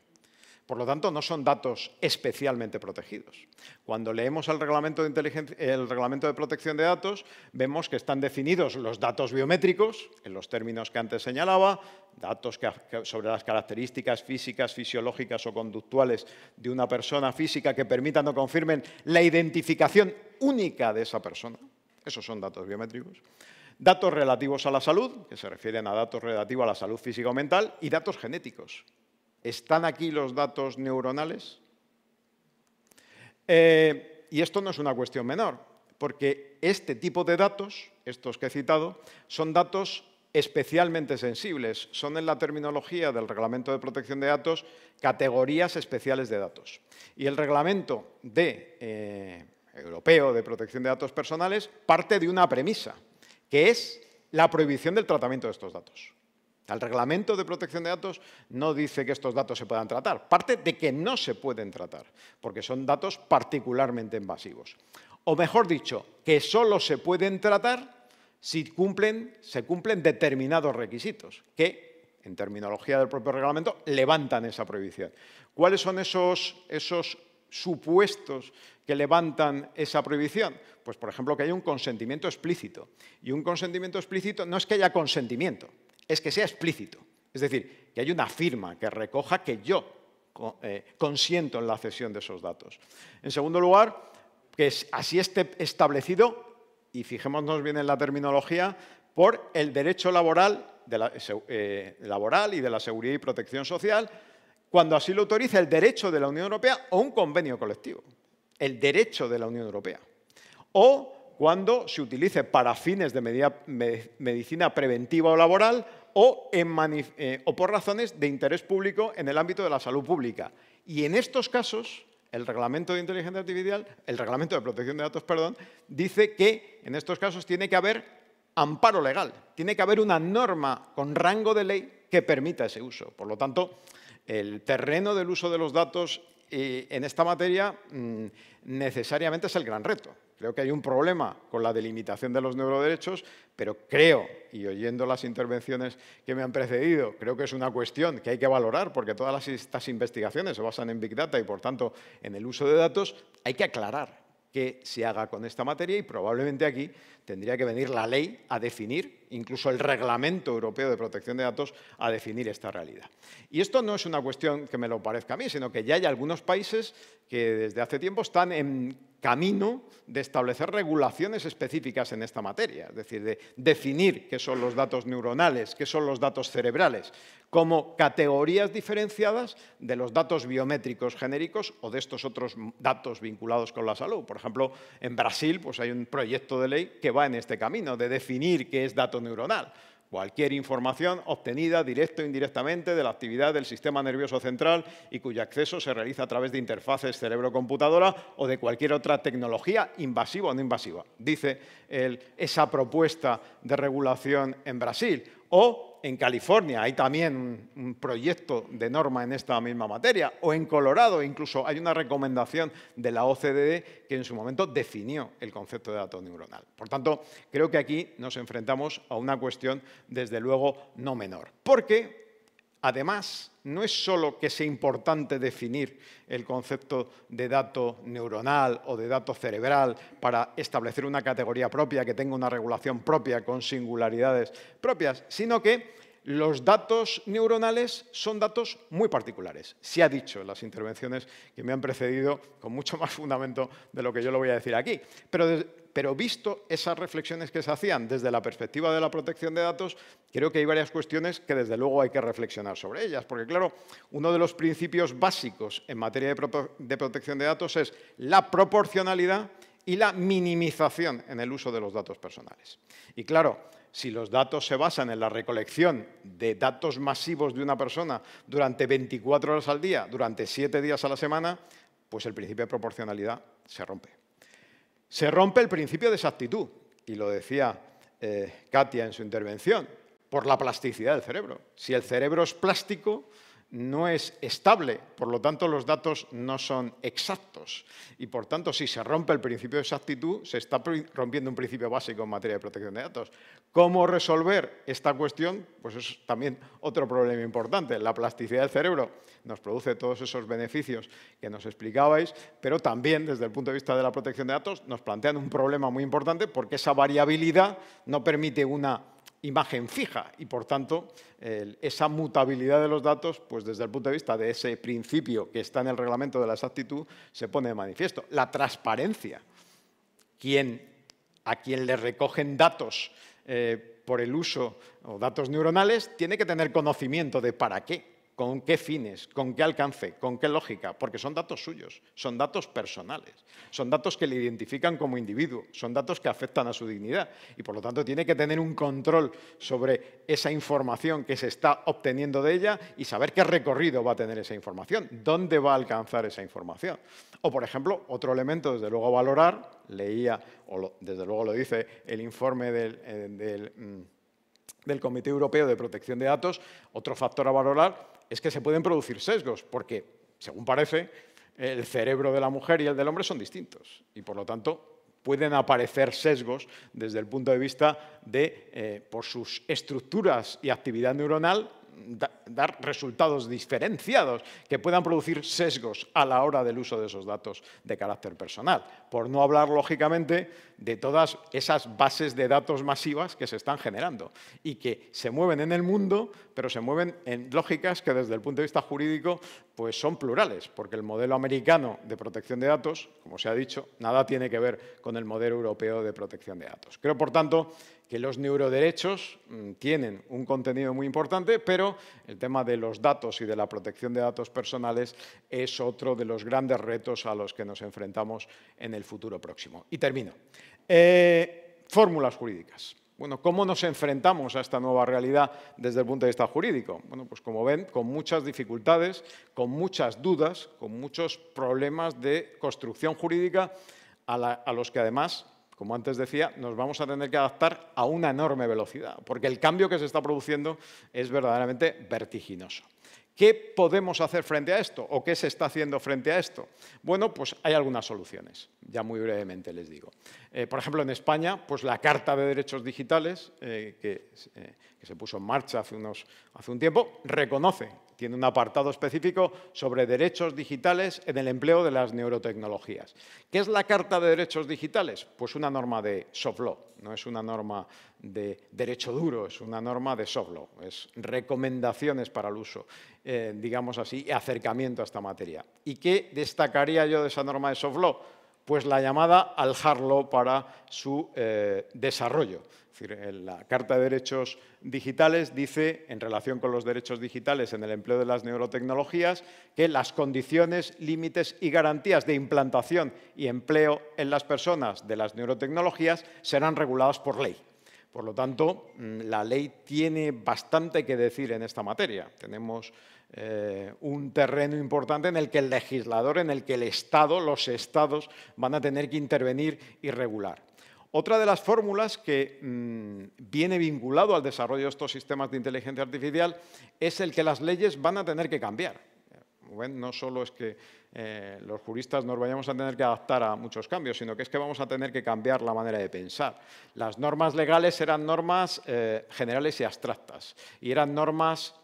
Por lo tanto, no son datos especialmente protegidos. Cuando leemos el reglamento de protección de datos, vemos que están definidos los datos biométricos, en los términos que antes señalaba, datos sobre las características físicas, fisiológicas o conductuales de una persona física que permitan o confirmen la identificación única de esa persona. Esos son datos biométricos. Datos relativos a la salud, que se refieren a datos relativos a la salud física o mental, y datos genéticos. ¿Están aquí los datos neuronales? Y esto no es una cuestión menor, porque este tipo de datos, estos que he citado, son datos especialmente sensibles. Son, en la terminología del Reglamento de Protección de Datos, categorías especiales de datos. Y el Reglamento Europeo de Protección de Datos Personales parte de una premisa, que es la prohibición del tratamiento de estos datos. El Reglamento de Protección de Datos no dice que estos datos se puedan tratar, parte de que no se pueden tratar, porque son datos particularmente invasivos. O mejor dicho, que solo se pueden tratar si se cumplen determinados requisitos, que, en terminología del propio reglamento, levantan esa prohibición. ¿Cuáles son esos supuestos que levantan esa prohibición? Pues, por ejemplo, que haya un consentimiento explícito. Y un consentimiento explícito no es que haya consentimiento, es que sea explícito. Es decir, que haya una firma que recoja que yo consiento en la cesión de esos datos. En segundo lugar, que así esté establecido, y fijémonos bien en la terminología, por el derecho laboral y de la seguridad y protección social, cuando así lo autorice el derecho de la Unión Europea o un convenio colectivo. El derecho de la Unión Europea. O cuando se utilice para fines de medicina preventiva o laboral o por razones de interés público en el ámbito de la salud pública. Y en estos casos, el Reglamento de Inteligencia Artificial, el Reglamento de Protección de Datos, perdón, dice que en estos casos tiene que haber amparo legal, tiene que haber una norma con rango de ley que permita ese uso. Por lo tanto, el terreno del uso de los datos en esta materia necesariamente es el gran reto. Creo que hay un problema con la delimitación de los neuroderechos, pero creo, y oyendo las intervenciones que me han precedido, creo que es una cuestión que hay que valorar, porque todas estas investigaciones se basan en Big Data y, por tanto, en el uso de datos. Hay que aclarar qué se haga con esta materia y probablemente aquí tendría que venir la ley a definir, incluso el Reglamento Europeo de Protección de Datos, a definir esta realidad. Y esto no es una cuestión que me lo parezca a mí, sino que ya hay algunos países que desde hace tiempo están en camino de establecer regulaciones específicas en esta materia, es decir, de definir qué son los datos neuronales, qué son los datos cerebrales, como categorías diferenciadas de los datos biométricos genéricos o de estos otros datos vinculados con la salud. Por ejemplo, en Brasil pues hay un proyecto de ley que va en este camino, de definir qué es dato neuronal. Cualquier información obtenida directa o indirectamente de la actividad del sistema nervioso central y cuyo acceso se realiza a través de interfaces cerebro-computadora o de cualquier otra tecnología invasiva o no invasiva, dice esa propuesta de regulación en Brasil. O en California hay también un proyecto de norma en esta misma materia. O en Colorado incluso hay una recomendación de la OCDE que en su momento definió el concepto de dato neuronal. Por tanto, creo que aquí nos enfrentamos a una cuestión, desde luego, no menor. Porque, además, no es solo que sea importante definir el concepto de dato neuronal o de dato cerebral para establecer una categoría propia que tenga una regulación propia con singularidades propias, sino que los datos neuronales son datos muy particulares. Se ha dicho en las intervenciones que me han precedido con mucho más fundamento de lo que yo lo voy a decir aquí. Pero visto esas reflexiones que se hacían desde la perspectiva de la protección de datos, creo que hay varias cuestiones que desde luego hay que reflexionar sobre ellas. Porque, claro, uno de los principios básicos en materia de protección de datos es la proporcionalidad y la minimización en el uso de los datos personales. Y, claro, si los datos se basan en la recolección de datos masivos de una persona durante 24 horas al día, durante 7 días a la semana, pues el principio de proporcionalidad se rompe. Se rompe el principio de exactitud, y lo decía Katia en su intervención, por la plasticidad del cerebro. Si el cerebro es plástico, no es estable, por lo tanto los datos no son exactos. Y por tanto, si se rompe el principio de exactitud, se está rompiendo un principio básico en materia de protección de datos. ¿Cómo resolver esta cuestión? Pues es también otro problema importante. La plasticidad del cerebro nos produce todos esos beneficios que nos explicabais, pero también, desde el punto de vista de la protección de datos, nos plantean un problema muy importante porque esa variabilidad no permite una imagen fija y, por tanto, esa mutabilidad de los datos, pues desde el punto de vista de ese principio que está en el reglamento de la exactitud, se pone de manifiesto. La transparencia. A quien le recogen datos por el uso o datos neuronales tiene que tener conocimiento de para qué, con qué fines, con qué alcance, con qué lógica, porque son datos suyos, son datos personales, son datos que le identifican como individuo, son datos que afectan a su dignidad y, por lo tanto, tiene que tener un control sobre esa información que se está obteniendo de ella y saber qué recorrido va a tener esa información, dónde va a alcanzar esa información. O, por ejemplo, otro elemento, desde luego, a valorar, leía, desde luego lo dice el informe del Comité Europeo de Protección de Datos, otro factor a valorar es que se pueden producir sesgos, porque, según parece, el cerebro de la mujer y el del hombre son distintos y, por lo tanto, pueden aparecer sesgos desde el punto de vista de, por sus estructuras y actividad neuronal, dar resultados diferenciados que puedan producir sesgos a la hora del uso de esos datos de carácter personal. Por no hablar, lógicamente, de todas esas bases de datos masivas que se están generando y que se mueven en el mundo, pero se mueven en lógicas que, desde el punto de vista jurídico, pues son plurales, porque el modelo americano de protección de datos, como se ha dicho, nada tiene que ver con el modelo europeo de protección de datos. Creo, por tanto, que los neuroderechos tienen un contenido muy importante, pero el tema de los datos y de la protección de datos personales es otro de los grandes retos a los que nos enfrentamos en el futuro próximo. Y termino. Fórmulas jurídicas. Bueno, ¿cómo nos enfrentamos a esta nueva realidad desde el punto de vista jurídico? Bueno, pues como ven, con muchas dificultades, con muchas dudas, con muchos problemas de construcción jurídica a los que, además, como antes decía, nos vamos a tener que adaptar a una enorme velocidad, porque el cambio que se está produciendo es verdaderamente vertiginoso. ¿Qué podemos hacer frente a esto? ¿O qué se está haciendo frente a esto? Bueno, pues hay algunas soluciones, ya muy brevemente les digo. Por ejemplo, en España, pues la Carta de Derechos Digitales, que se puso en marcha hace un tiempo, reconoce, tiene un apartado específico sobre derechos digitales en el empleo de las neurotecnologías. ¿Qué es la Carta de Derechos Digitales? Pues una norma de soft law, no es una norma de derecho duro, es una norma de soft law, es recomendaciones para el uso, digamos así, y acercamiento a esta materia. ¿Y qué destacaría yo de esa norma de soft law? Pues la llamada al hard law para su desarrollo. Es decir, la Carta de Derechos Digitales dice, en relación con los derechos digitales en el empleo de las neurotecnologías, que las condiciones, límites y garantías de implantación y empleo en las personas de las neurotecnologías serán reguladas por ley. Por lo tanto, la ley tiene bastante que decir en esta materia. Tenemos un terreno importante en el que el legislador, en el que el Estado, los Estados, van a tener que intervenir y regular. Otra de las fórmulas que viene vinculado al desarrollo de estos sistemas de inteligencia artificial es el que las leyes van a tener que cambiar. No solo es que los juristas nos vayamos a tener que adaptar a muchos cambios, sino que es que vamos a tener que cambiar la manera de pensar. Las normas legales eran normas generales y abstractas, y eran normas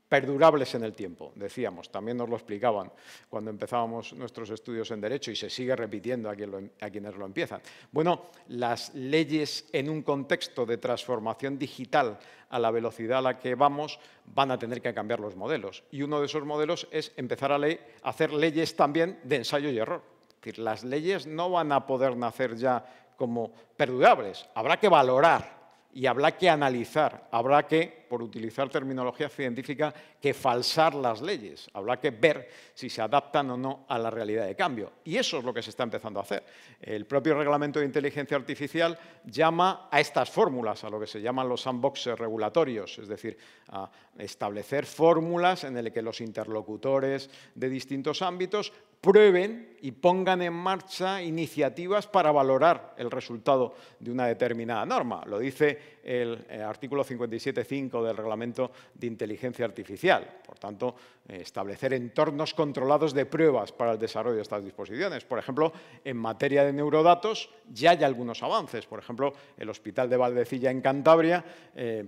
perdurables en el tiempo, decíamos, también nos lo explicaban cuando empezábamos nuestros estudios en Derecho y se sigue repitiendo a quienes lo empiezan. Bueno, las leyes en un contexto de transformación digital a la velocidad a la que vamos van a tener que cambiar los modelos y uno de esos modelos es empezar a hacer leyes también de ensayo y error. Es decir, las leyes no van a poder nacer ya como perdurables, habrá que valorar y habrá que analizar, habrá que, por utilizar terminología científica, que falsar las leyes. Habrá que ver si se adaptan o no a la realidad de cambio. Y eso es lo que se está empezando a hacer. El propio Reglamento de Inteligencia Artificial llama a estas fórmulas, a lo que se llaman los sandboxes regulatorios, es decir, a establecer fórmulas en las que los interlocutores de distintos ámbitos prueben y pongan en marcha iniciativas para valorar el resultado de una determinada norma. Lo dice el artículo 57.5 del Reglamento de Inteligencia Artificial. Por tanto, establecer entornos controlados de pruebas para el desarrollo de estas disposiciones. Por ejemplo, en materia de neurodatos ya hay algunos avances. Por ejemplo, el Hospital de Valdecilla en Cantabria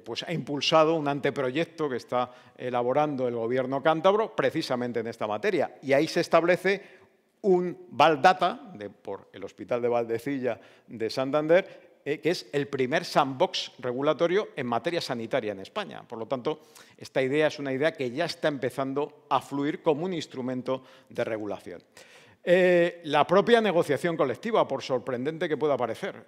pues ha impulsado un anteproyecto que está elaborando el Gobierno cántabro precisamente en esta materia. Y ahí se establece un Valdata, por el Hospital de Valdecilla de Santander, que es el primer sandbox regulatorio en materia sanitaria en España. Por lo tanto, esta idea es una idea que ya está empezando a fluir como un instrumento de regulación. La propia negociación colectiva, por sorprendente que pueda parecer.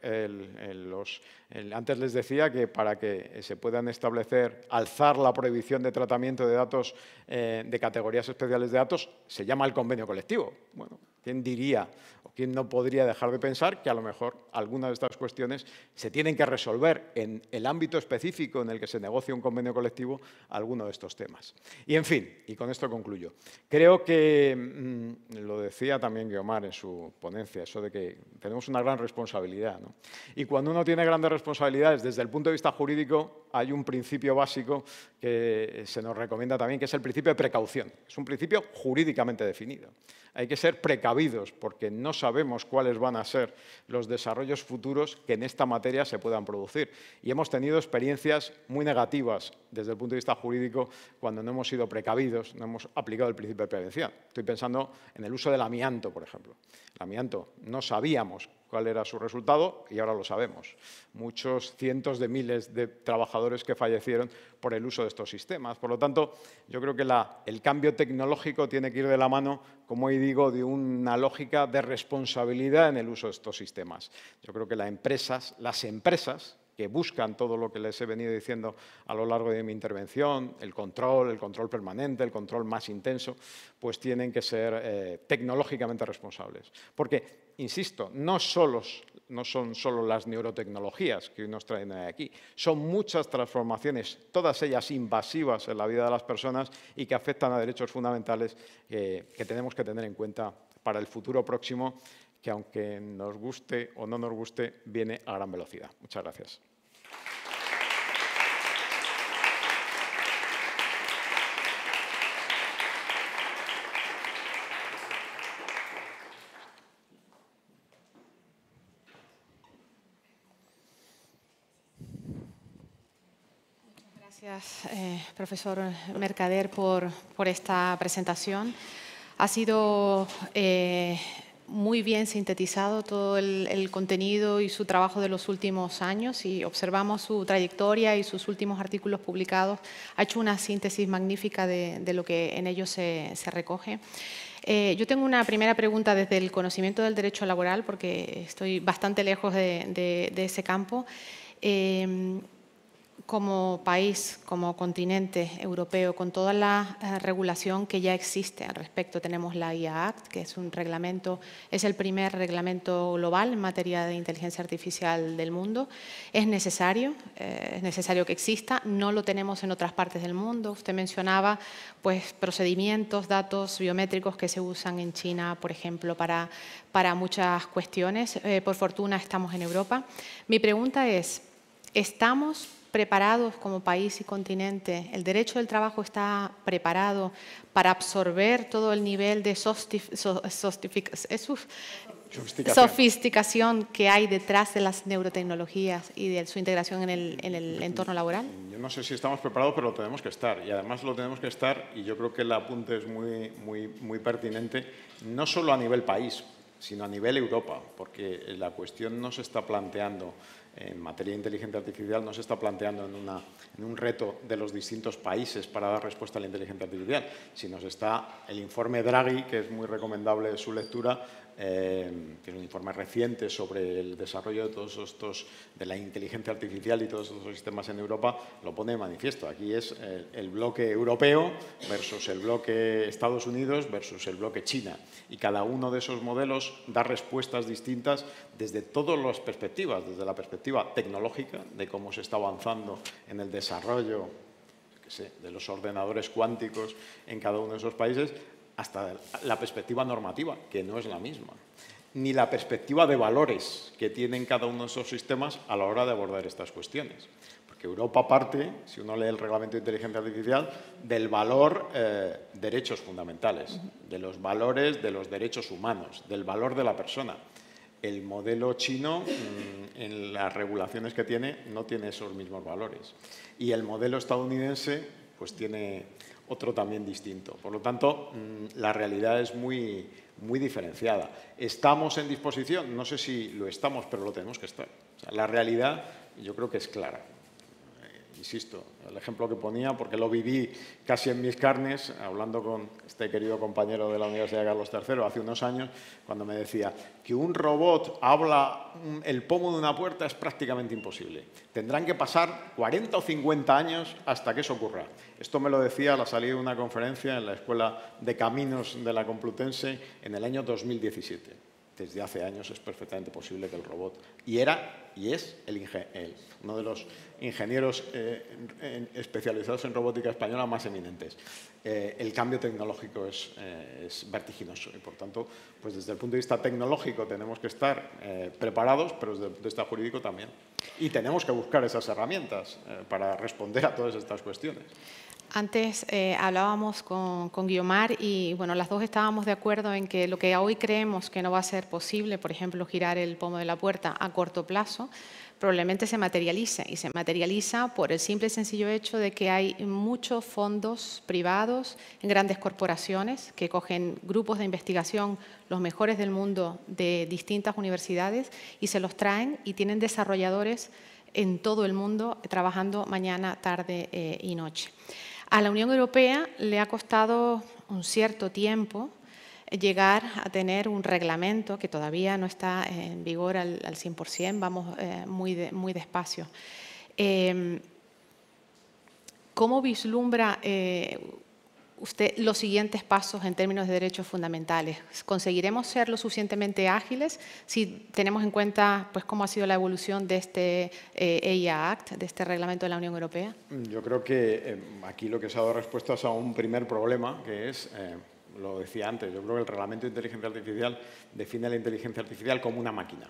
Antes les decía que para que se puedan establecer, alzar la prohibición de tratamiento de datos de categorías especiales de datos, se llama el convenio colectivo. Bueno, ¿quién diría o quién no podría dejar de pensar que a lo mejor algunas de estas cuestiones se tienen que resolver en el ámbito específico en el que se negocia un convenio colectivo alguno de estos temas? Y, en fin, y con esto concluyo. Creo que, lo decía también Guiomar en su ponencia, eso de que tenemos una gran responsabilidad, ¿no? Y cuando uno tiene grandes responsabilidades, desde el punto de vista jurídico, hay un principio básico que se nos recomienda también, que es el principio de precaución. Es un principio jurídicamente definido. Hay que ser precavidos porque no sabemos cuáles van a ser los desarrollos futuros que en esta materia se puedan producir. Y hemos tenido experiencias muy negativas desde el punto de vista jurídico cuando no hemos sido precavidos, no hemos aplicado el principio de prevención. Estoy pensando en el uso del amianto, por ejemplo. El amianto, no sabíamos cuál era su resultado y ahora lo sabemos. Muchos cientos de miles de trabajadores que fallecieron por el uso de estos sistemas. Por lo tanto, yo creo que el cambio tecnológico tiene que ir de la mano, como hoy digo, de una lógica de responsabilidad en el uso de estos sistemas. Yo creo que las empresas que buscan todo lo que les he venido diciendo a lo largo de mi intervención, el control permanente, el control más intenso, pues tienen que ser tecnológicamente responsables. Porque, insisto, no son solo las neurotecnologías que hoy nos traen aquí, son muchas transformaciones, todas ellas invasivas en la vida de las personas y que afectan a derechos fundamentales que tenemos que tener en cuenta para el futuro próximo, que aunque nos guste o no nos guste, viene a gran velocidad. Muchas gracias. Gracias, profesor Mercader, por esta presentación. Ha sido muy bien sintetizado todo el contenido y su trabajo de los últimos años, y observamos su trayectoria y sus últimos artículos publicados. Ha hecho una síntesis magnífica de lo que en ellos se recoge. Yo tengo una primera pregunta desde el conocimiento del derecho laboral, porque estoy bastante lejos de ese campo. Como país, como continente europeo, con toda la regulación que ya existe al respecto, tenemos la IA Act, que es un reglamento, es el primer reglamento global en materia de inteligencia artificial del mundo. Es necesario que exista, no lo tenemos en otras partes del mundo. Usted mencionaba pues, procedimientos, datos biométricos que se usan en China, por ejemplo, para muchas cuestiones. Por fortuna estamos en Europa. Mi pregunta es, ¿estamos preparados como país y continente? ¿El derecho del trabajo está preparado para absorber todo el nivel de sofisticación que hay detrás de las neurotecnologías y de su integración en el entorno laboral? Yo no sé si estamos preparados, pero lo tenemos que estar. Y además lo tenemos que estar, y yo creo que el apunte es muy pertinente, no solo a nivel país, sino a nivel Europa, porque la cuestión no se está planteando en materia de inteligencia artificial, no se está planteando en un reto de los distintos países para dar respuesta a la inteligencia artificial, sino está el informe Draghi, que es muy recomendable su lectura, que es un informe reciente sobre el desarrollo de todos estos, de la inteligencia artificial y todos estos sistemas en Europa, lo pone de manifiesto. Aquí es el bloque europeo versus el bloque Estados Unidos versus el bloque China. Y cada uno de esos modelos da respuestas distintas desde todas las perspectivas, desde la perspectiva tecnológica, de cómo se está avanzando en el desarrollo de los ordenadores cuánticos en cada uno de esos países, hasta la perspectiva normativa, que no es la misma, ni la perspectiva de valores que tienen cada uno de esos sistemas a la hora de abordar estas cuestiones. Porque Europa parte, si uno lee el Reglamento de Inteligencia Artificial, del valor derechos fundamentales, de los valores de los derechos humanos, del valor de la persona. El modelo chino, en las regulaciones que tiene, no tiene esos mismos valores. Y el modelo estadounidense, pues tiene otro también distinto. Por lo tanto, la realidad es muy diferenciada. ¿Estamos en disposición? No sé si lo estamos, pero lo tenemos que estar. O sea, la realidad yo creo que es clara. Insisto, el ejemplo que ponía, porque lo viví casi en mis carnes, hablando con este querido compañero de la Universidad de Carlos III hace unos años, cuando me decía que un robot habla el pomo de una puerta es prácticamente imposible. Tendrán que pasar 40 o 50 años hasta que eso ocurra. Esto me lo decía a la salida de una conferencia en la Escuela de Caminos de la Complutense en el año 2017. Desde hace años es perfectamente posible que el robot, y es uno de los ingenieros especializados en robótica española más eminentes. El cambio tecnológico es vertiginoso y, por tanto, pues desde el punto de vista tecnológico tenemos que estar preparados, pero desde el punto de vista jurídico también. Y tenemos que buscar esas herramientas para responder a todas estas cuestiones. Antes hablábamos con Guiomar y bueno, las dos estábamos de acuerdo en que lo que hoy creemos que no va a ser posible, por ejemplo, girar el pomo de la puerta a corto plazo, probablemente se materialice. Y se materializa por el simple y sencillo hecho de que hay muchos fondos privados en grandes corporaciones que cogen grupos de investigación, los mejores del mundo, de distintas universidades, y se los traen y tienen desarrolladores en todo el mundo trabajando mañana, tarde y noche. A la Unión Europea le ha costado un cierto tiempo llegar a tener un reglamento que todavía no está en vigor al 100%, vamos muy despacio. ¿Cómo vislumbra usted los siguientes pasos en términos de derechos fundamentales? ¿Conseguiremos ser lo suficientemente ágiles si tenemos en cuenta pues, cómo ha sido la evolución de este EIA Act, de este reglamento de la Unión Europea? Yo creo que aquí lo que se ha dado respuesta es a un primer problema, que es, lo decía antes, yo creo que el Reglamento de Inteligencia Artificial define la inteligencia artificial como una máquina.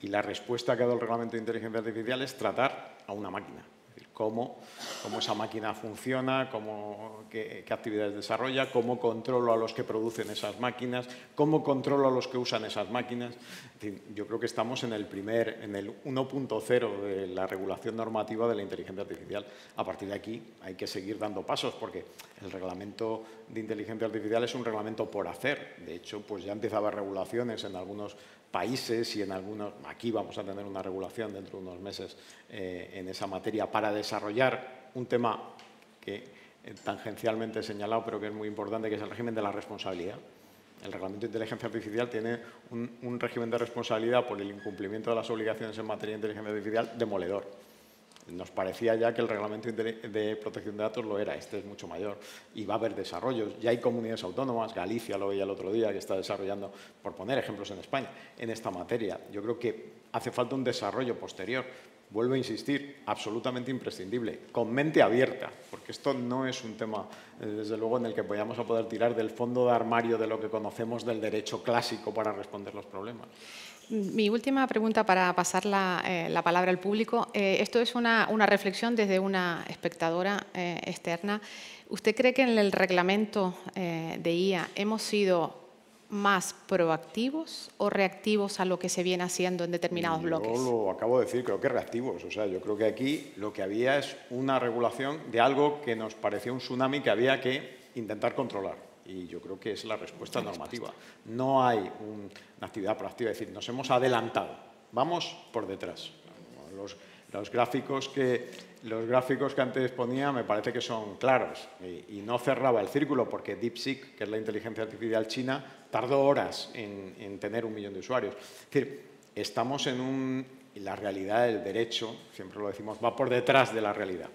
Y la respuesta que ha dado el Reglamento de Inteligencia Artificial es tratar a una máquina. Cómo esa máquina funciona, qué actividades desarrolla, cómo controlo a los que producen esas máquinas, cómo controlo a los que usan esas máquinas. En fin, yo creo que estamos en el 1.0 de la regulación normativa de la inteligencia artificial. A partir de aquí hay que seguir dando pasos porque el reglamento de inteligencia artificial es un reglamento por hacer. De hecho, pues ya empieza a haber regulaciones en algunos países y en algunos, aquí vamos a tener una regulación dentro de unos meses en esa materia para desarrollar un tema que tangencialmente he señalado, pero que es muy importante, que es el régimen de la responsabilidad. El Reglamento de Inteligencia Artificial tiene un régimen de responsabilidad por el incumplimiento de las obligaciones en materia de inteligencia artificial demoledor. Nos parecía ya que el Reglamento de Protección de Datos lo era, este es mucho mayor y va a haber desarrollos. Ya hay comunidades autónomas, Galicia lo veía el otro día, que está desarrollando, por poner ejemplos en España, en esta materia. Yo creo que hace falta un desarrollo posterior. Vuelvo a insistir, absolutamente imprescindible, con mente abierta, porque esto no es un tema, desde luego, en el que vayamos a poder tirar del fondo de armario de lo que conocemos del derecho clásico para responder los problemas. Mi última pregunta para pasar la palabra al público. Esto es una reflexión desde una espectadora externa. ¿Usted cree que en el reglamento de IA hemos sido más proactivos o reactivos a lo que se viene haciendo en determinados bloques? Yo lo acabo de decir, creo que reactivos. O sea, yo creo que aquí lo que había es una regulación de algo que nos parecía un tsunami que había que intentar controlar. Y yo creo que es la respuesta normativa. No hay una actividad proactiva, es decir, nos hemos adelantado. Vamos por detrás. Los gráficos que antes ponía me parece que son claros y no cerraba el círculo porque DeepSeek, que es la inteligencia artificial china, tardó horas en tener 1 millón de usuarios. Es decir, estamos y la realidad del derecho, siempre lo decimos, va por detrás de la realidad.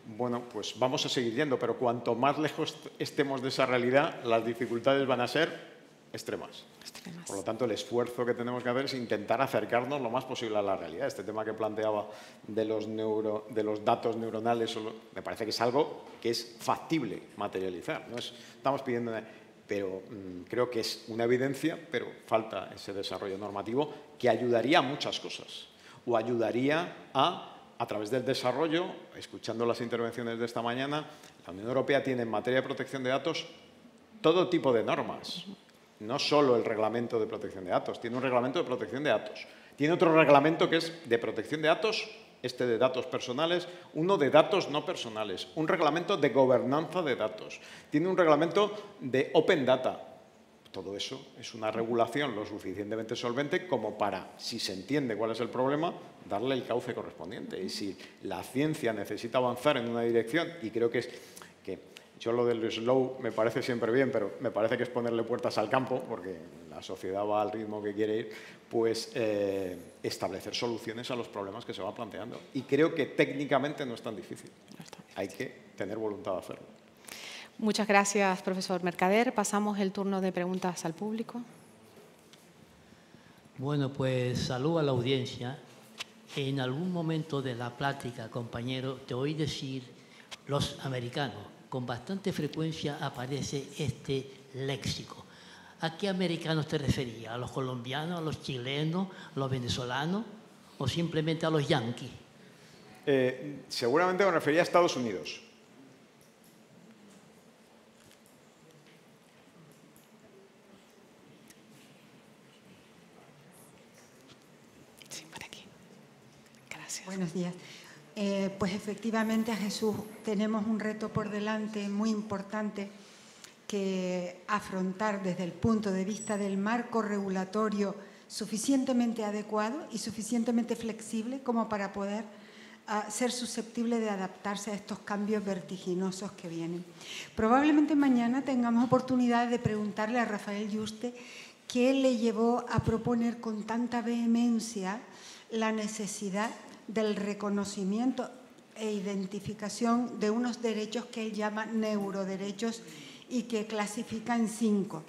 Bueno, pues vamos a seguir yendo, pero cuanto más lejos estemos de esa realidad, las dificultades van a ser extremas. Por lo tanto, el esfuerzo que tenemos que hacer es intentar acercarnos lo más posible a la realidad. Este tema que planteaba de los datos neuronales me parece que es algo que es factible materializar. No estamos pidiendo pero creo que es una evidencia, pero falta ese desarrollo normativo que ayudaría a muchas cosas, o ayudaría a través del desarrollo, escuchando las intervenciones de esta mañana, la Unión Europea tiene en materia de protección de datos todo tipo de normas, no solo el reglamento de protección de datos, tiene un reglamento de protección de datos, tiene otro reglamento que es de protección de datos, este de datos personales, uno de datos no personales, un reglamento de gobernanza de datos, tiene un reglamento de Open Data. Todo eso es una regulación lo suficientemente solvente como para, si se entiende cuál es el problema, darle el cauce correspondiente. Y si la ciencia necesita avanzar en una dirección, y creo que es que yo lo del slow me parece siempre bien, pero me parece que es ponerle puertas al campo, porque la sociedad va al ritmo que quiere ir, pues establecer soluciones a los problemas que se van planteando. Y creo que técnicamente no es tan difícil. Hay que tener voluntad de hacerlo. Muchas gracias, profesor Mercader. Pasamos el turno de preguntas al público. Bueno, pues saludo a la audiencia. En algún momento de la plática, compañero, te oí decir los americanos. Con bastante frecuencia aparece este léxico. ¿A qué americanos te referías? ¿A los colombianos, a los chilenos, a los venezolanos o simplemente a los yanquis? Seguramente me refería a Estados Unidos. Sí, por aquí. Gracias. Buenos días. Pues efectivamente, Jesús, tenemos un reto por delante muy importante que afrontar desde el punto de vista del marco regulatorio suficientemente adecuado y suficientemente flexible como para poder ser susceptible de adaptarse a estos cambios vertiginosos que vienen. Probablemente mañana tengamos oportunidad de preguntarle a Rafael Yuste qué le llevó a proponer con tanta vehemencia la necesidad del reconocimiento e identificación de unos derechos que él llama neuroderechos y que clasifica en 5.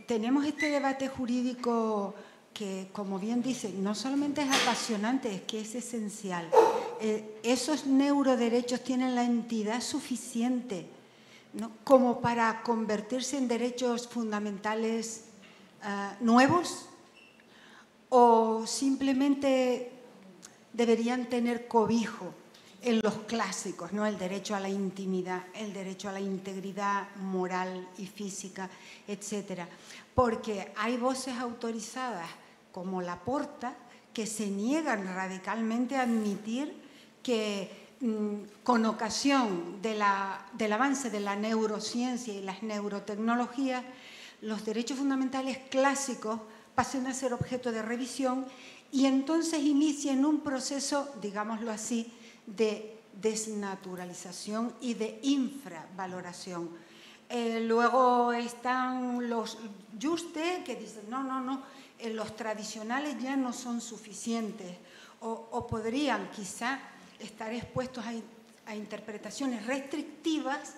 Tenemos este debate jurídico que, como bien dice, no solamente es apasionante, es que es esencial. Esos neuroderechos tienen la entidad suficiente, ¿no?, como para convertirse en derechos fundamentales nuevos, o simplemente deberían tener cobijo en los clásicos, ¿no? El derecho a la intimidad, el derecho a la integridad moral y física, etcétera. Porque hay voces autorizadas como Laporta que se niegan radicalmente a admitir que con ocasión del avance de la neurociencia y las neurotecnologías, los derechos fundamentales clásicos pasen a ser objeto de revisión y entonces inicien un proceso, digámoslo así, de desnaturalización y de infravaloración. Luego están los Yuste que dicen, no, los tradicionales ya no son suficientes o podrían quizá estar expuestos a interpretaciones restrictivas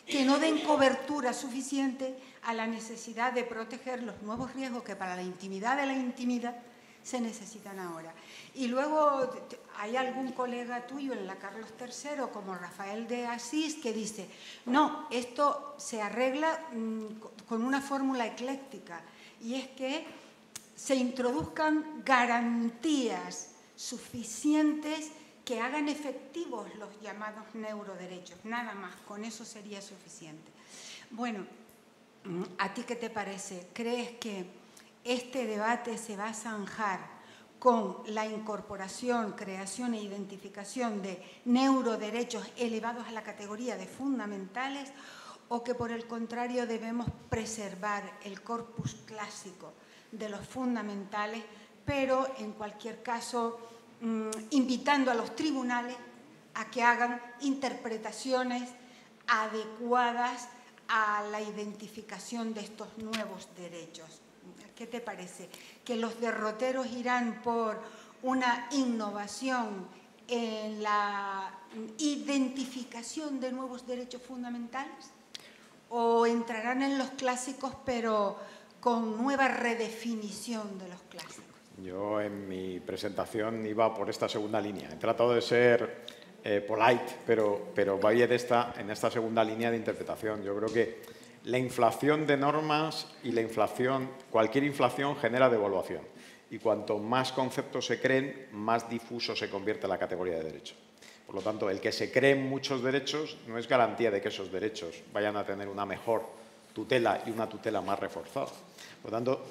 que no den cobertura suficiente a la necesidad de proteger los nuevos riesgos que para la intimidad de la intimidad se necesitan ahora. Y luego hay algún colega tuyo en la Carlos III, como Rafael de Asís, que dice, no, esto se arregla con una fórmula ecléctica, y es que se introduzcan garantías suficientes que hagan efectivos los llamados neuroderechos, nada más, con eso sería suficiente. Bueno, ¿a ti qué te parece? ¿Crees que este debate se va a zanjar con la incorporación, creación e identificación de neuroderechos elevados a la categoría de fundamentales, o que por el contrario debemos preservar el corpus clásico de los fundamentales, pero en cualquier caso invitando a los tribunales a que hagan interpretaciones adecuadas a la identificación de estos nuevos derechos? ¿Qué te parece? ¿Que los derroteros irán por una innovación en la identificación de nuevos derechos fundamentales? ¿O entrarán en los clásicos pero con nueva redefinición de los clásicos? Yo en mi presentación iba por esta segunda línea. He tratado de ser polite, pero voy en esta segunda línea de interpretación. Yo creo que la inflación de normas y la inflación, cualquier inflación genera devaluación. Y cuanto más conceptos se creen, más difuso se convierte la categoría de derecho. Por lo tanto, el que se creen muchos derechos no es garantía de que esos derechos vayan a tener una mejor tutela y una tutela más reforzada. Por lo tanto,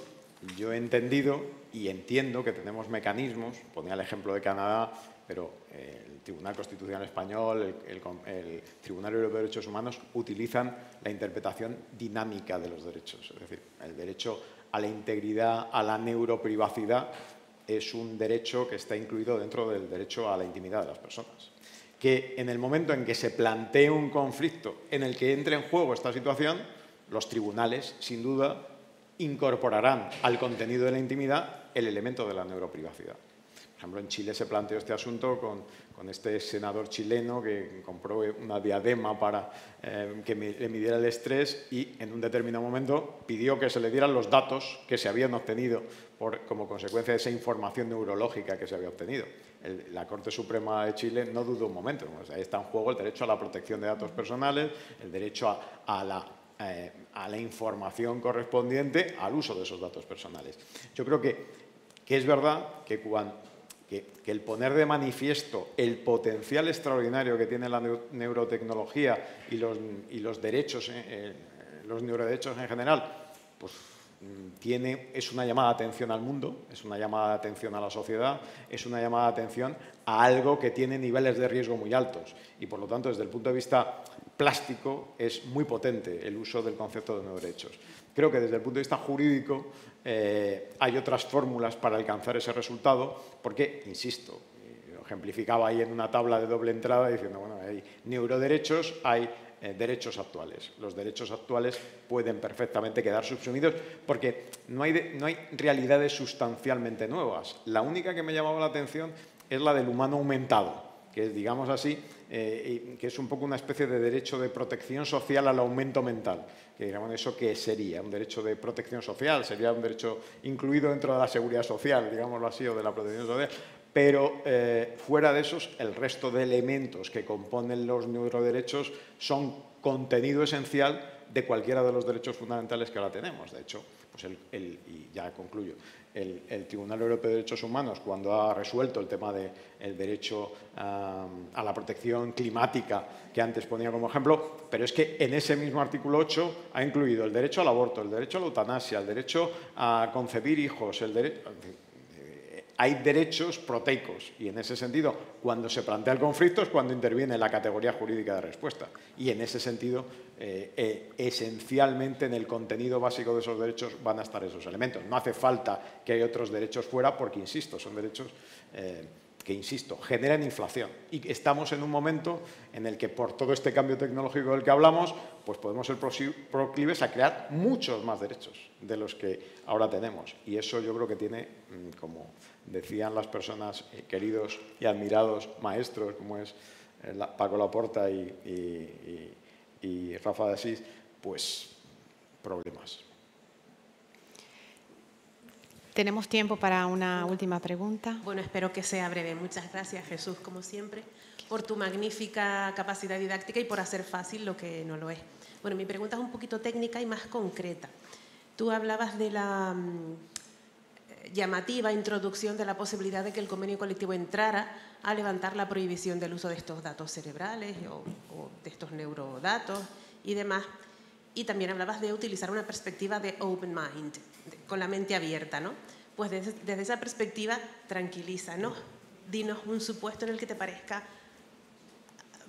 yo he entendido y entiendo que tenemos mecanismos, ponía el ejemplo de Canadá, pero el Tribunal Constitucional Español, el Tribunal Europeo de Derechos Humanos utilizan la interpretación dinámica de los derechos. Es decir, el derecho a la integridad, a la neuroprivacidad, es un derecho que está incluido dentro del derecho a la intimidad de las personas. Que en el momento en que se plantee un conflicto en el que entre en juego esta situación, los tribunales, sin duda, incorporarán al contenido de la intimidad el elemento de la neuroprivacidad. Por ejemplo, en Chile se planteó este asunto con este senador chileno que compró una diadema para que le midiera el estrés y en un determinado momento pidió que se le dieran los datos que se habían obtenido como consecuencia de esa información neurológica que se había obtenido. La Corte Suprema de Chile no dudó un momento. O sea, ahí está en juego el derecho a la protección de datos personales, el derecho a la información correspondiente al uso de esos datos personales. Yo creo que es verdad que el poner de manifiesto el potencial extraordinario que tiene la neurotecnología y los derechos, los neuroderechos en general, pues es una llamada de atención al mundo, es una llamada de atención a la sociedad, es una llamada de atención a algo que tiene niveles de riesgo muy altos y, por lo tanto, desde el punto de vista plástico, es muy potente el uso del concepto de neuroderechos. Creo que desde el punto de vista jurídico hay otras fórmulas para alcanzar ese resultado porque, insisto, lo ejemplificaba ahí en una tabla de doble entrada diciendo, bueno, hay neuroderechos, hay derechos actuales. Los derechos actuales pueden perfectamente quedar subsumidos porque no hay realidades sustancialmente nuevas. La única que me llamaba la atención es la del humano aumentado, que es, digamos así, que es un poco una especie de derecho de protección social al aumento mental. Que digamos, ¿eso qué sería? ¿Un derecho de protección social? ¿Sería un derecho incluido dentro de la seguridad social, digámoslo así, o de la protección social? Pero fuera de esos, el resto de elementos que componen los neuroderechos son contenido esencial de cualquiera de los derechos fundamentales que ahora tenemos. De hecho, pues y ya concluyo, el Tribunal Europeo de Derechos Humanos, cuando ha resuelto el tema del derecho a la protección climática, que antes ponía como ejemplo, pero es que en ese mismo artículo 8 ha incluido el derecho al aborto, el derecho a la eutanasia, el derecho a concebir hijos, hay derechos proteicos y en ese sentido, cuando se plantea el conflicto es cuando interviene la categoría jurídica de respuesta y en ese sentido, esencialmente en el contenido básico de esos derechos van a estar esos elementos. No hace falta que haya otros derechos fuera porque, insisto, son derechos que, insisto, generan inflación y estamos en un momento en el que por todo este cambio tecnológico del que hablamos, pues podemos ser proclives a crear muchos más derechos de los que ahora tenemos y eso yo creo que tiene, como decían las personas queridos y admirados maestros como es Paco Laporta y Rafa de Asís, pues problemas. Tenemos tiempo para una última pregunta. Bueno, espero que sea breve. Muchas gracias, Jesús, como siempre, por tu magnífica capacidad didáctica y por hacer fácil lo que no lo es. Bueno, mi pregunta es un poquito técnica y más concreta. Tú hablabas de la llamativa introducción de la posibilidad de que el convenio colectivo entrara a levantar la prohibición del uso de estos datos cerebrales o de estos neurodatos y demás. Y también hablabas de utilizar una perspectiva de open mind, con la mente abierta, ¿no? Pues desde esa perspectiva, tranquilízanos, dinos un supuesto en el que te parezca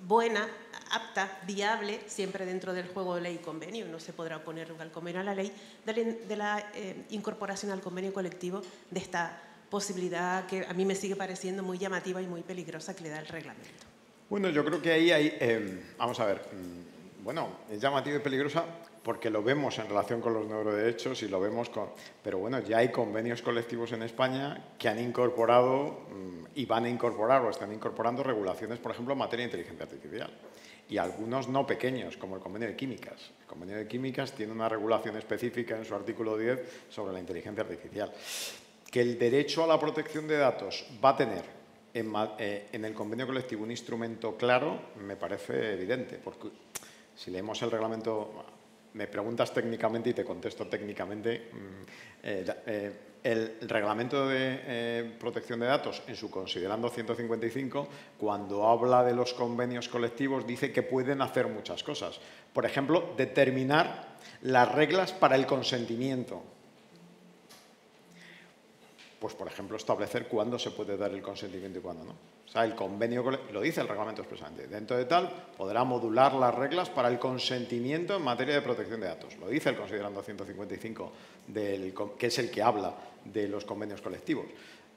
buena, apta, viable, siempre dentro del juego de ley y convenio, no se podrá oponer al convenio a la ley, de la incorporación al convenio colectivo de esta posibilidad que a mí me sigue pareciendo muy llamativa y muy peligrosa que le da el reglamento. Bueno, yo creo que ahí hay, vamos a ver, bueno, es llamativa y peligrosa porque lo vemos en relación con los neuroderechos y lo vemos con... Pero bueno, ya hay convenios colectivos en España que han incorporado y van a incorporar o están incorporando regulaciones, por ejemplo, en materia de inteligencia artificial. Y algunos no pequeños, como el convenio de químicas. El convenio de químicas tiene una regulación específica en su artículo 10 sobre la inteligencia artificial. Que el derecho a la protección de datos va a tener en el convenio colectivo un instrumento claro, me parece evidente, porque si leemos el reglamento me preguntas técnicamente y te contesto técnicamente. El reglamento de protección de datos, en su considerando 155, cuando habla de los convenios colectivos, dice que pueden hacer muchas cosas. Por ejemplo, determinar las reglas para el consentimiento. Pues, por ejemplo, establecer cuándo se puede dar el consentimiento y cuándo no. O sea, el convenio, lo dice el reglamento expresamente, dentro de tal podrá modular las reglas para el consentimiento en materia de protección de datos. Lo dice el considerando 155, que es el que habla de los convenios colectivos.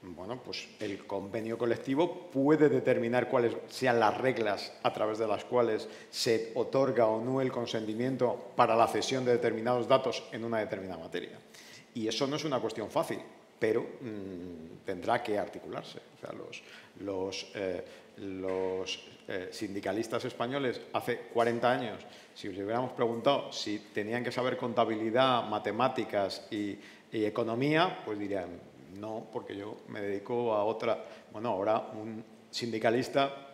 Bueno, pues el convenio colectivo puede determinar cuáles sean las reglas a través de las cuales se otorga o no el consentimiento para la cesión de determinados datos en una determinada materia. Y eso no es una cuestión fácil, pero tendrá que articularse. O sea, los sindicalistas españoles hace 40 años, si os hubiéramos preguntado si tenían que saber contabilidad, matemáticas y economía, pues dirían, no, porque yo me dedico a otra. Bueno, ahora un sindicalista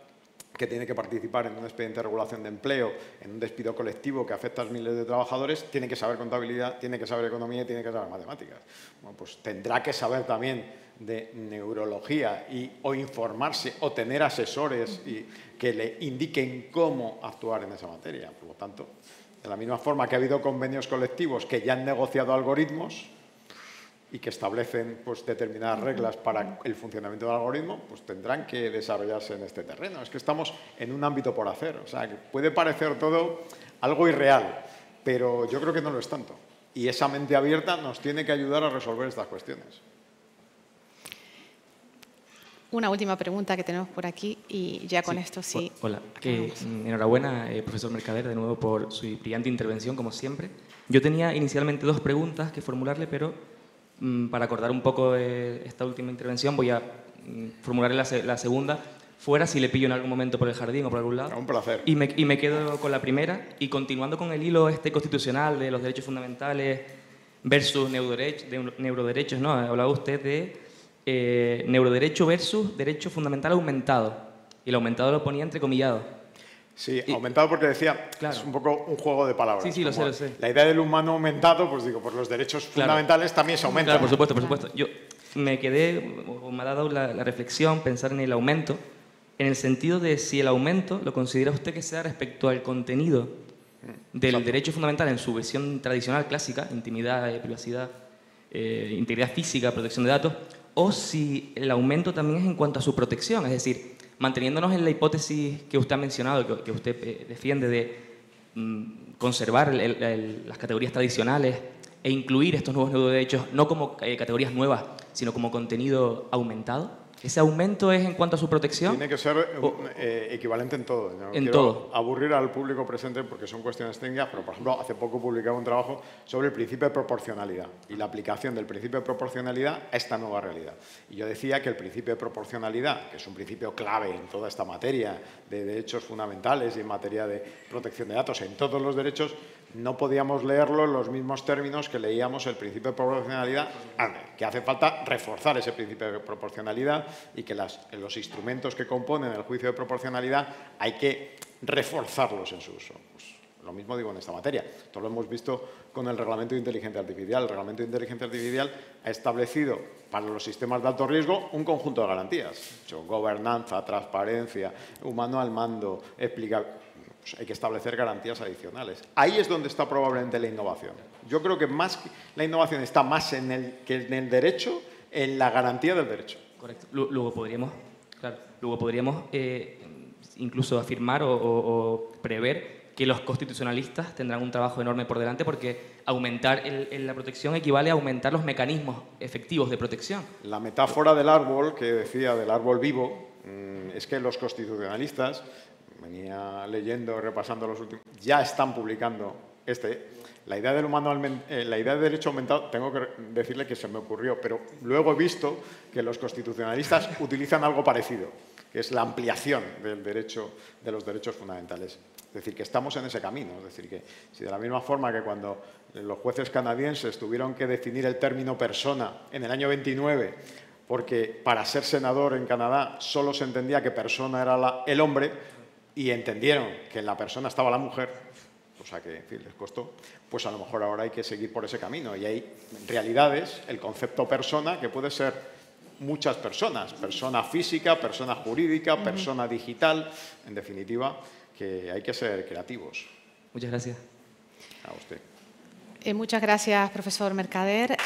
que tiene que participar en un expediente de regulación de empleo, en un despido colectivo que afecta a miles de trabajadores, tiene que saber contabilidad, tiene que saber economía y tiene que saber matemáticas. Bueno, pues tendrá que saber también de neurología o informarse o tener asesores que le indiquen cómo actuar en esa materia. Por lo tanto, de la misma forma que ha habido convenios colectivos que ya han negociado algoritmos y que establecen pues, determinadas reglas para el funcionamiento del algoritmo, pues tendrán que desarrollarse en este terreno. Es que estamos en un ámbito por hacer. O sea, que puede parecer todo algo irreal, pero yo creo que no lo es tanto. Y esa mente abierta nos tiene que ayudar a resolver estas cuestiones. Una última pregunta que tenemos por aquí y ya con esto sí. Hola, enhorabuena, profesor Mercader, de nuevo por su brillante intervención, como siempre. Yo tenía inicialmente 2 preguntas que formularle, pero para acordar un poco esta última intervención voy a formularle la segunda, fuera si le pillo en algún momento por el jardín o por algún lado. Un placer. Y me quedo con la primera y continuando con el hilo constitucional de los derechos fundamentales versus neuroderechos, ¿no? Hablaba usted de neuroderecho versus derecho fundamental aumentado. Y el aumentado lo ponía entrecomillado. Sí, aumentado porque decía, claro, es un poco un juego de palabras. Sí, lo sé. La idea del humano aumentado, pues digo, pues los derechos fundamentales también se aumentan. Claro, por supuesto. Yo me quedé, o me ha dado la reflexión, pensar en el aumento, en el sentido de si el aumento lo considera usted que sea respecto al contenido del derecho fundamental en su versión tradicional, clásica, intimidad, privacidad, integridad física, protección de datos, o si el aumento también es en cuanto a su protección, es decir, manteniéndonos en la hipótesis que usted ha mencionado, que usted defiende de conservar las categorías tradicionales e incluir estos nuevos neuroderechos no como categorías nuevas, sino como contenido aumentado. ¿Ese aumento es en cuanto a su protección? Tiene que ser equivalente en todo. No en quiero todo. Aburrir al público presente porque son cuestiones técnicas, pero, por ejemplo, hace poco publicaba un trabajo sobre el principio de proporcionalidad y la aplicación del principio de proporcionalidad a esta nueva realidad. Y yo decía que el principio de proporcionalidad, que es un principio clave en toda esta materia de derechos fundamentales y en materia de protección de datos, en todos los derechos, no podíamos leerlo en los mismos términos que leíamos el principio de proporcionalidad, que hace falta reforzar ese principio de proporcionalidad y que los instrumentos que componen el juicio de proporcionalidad hay que reforzarlos en su uso. Pues, lo mismo digo en esta materia. Esto lo hemos visto con el Reglamento de Inteligencia Artificial. El Reglamento de Inteligencia Artificial ha establecido para los sistemas de alto riesgo un conjunto de garantías. Gobernanza, transparencia, humano al mando, hay que establecer garantías adicionales. Ahí es donde está probablemente la innovación. Yo creo que la innovación está más en el derecho, en la garantía del derecho. Correcto. Luego podríamos incluso afirmar o prever que los constitucionalistas tendrán un trabajo enorme por delante porque aumentar la protección equivale a aumentar los mecanismos efectivos de protección. La metáfora del árbol, que decía del árbol vivo, es que los constitucionalistas, venía leyendo, repasando los últimos, ya están publicando la idea la idea de derecho aumentado, tengo que decirle que se me ocurrió, pero luego he visto que los constitucionalistas utilizan algo parecido, que es la ampliación de los derechos fundamentales. Es decir, que estamos en ese camino. Es decir, que si de la misma forma que cuando los jueces canadienses tuvieron que definir el término persona en el año 29, porque para ser senador en Canadá solo se entendía que persona era el hombre, y entendieron que en la persona estaba la mujer, cosa que, en fin, les costó, pues a lo mejor ahora hay que seguir por ese camino. Y hay realidades, el concepto persona, que puede ser muchas personas, persona física, persona jurídica, persona digital, en definitiva, que hay que ser creativos. Muchas gracias. A usted. Muchas gracias, profesor Mercader.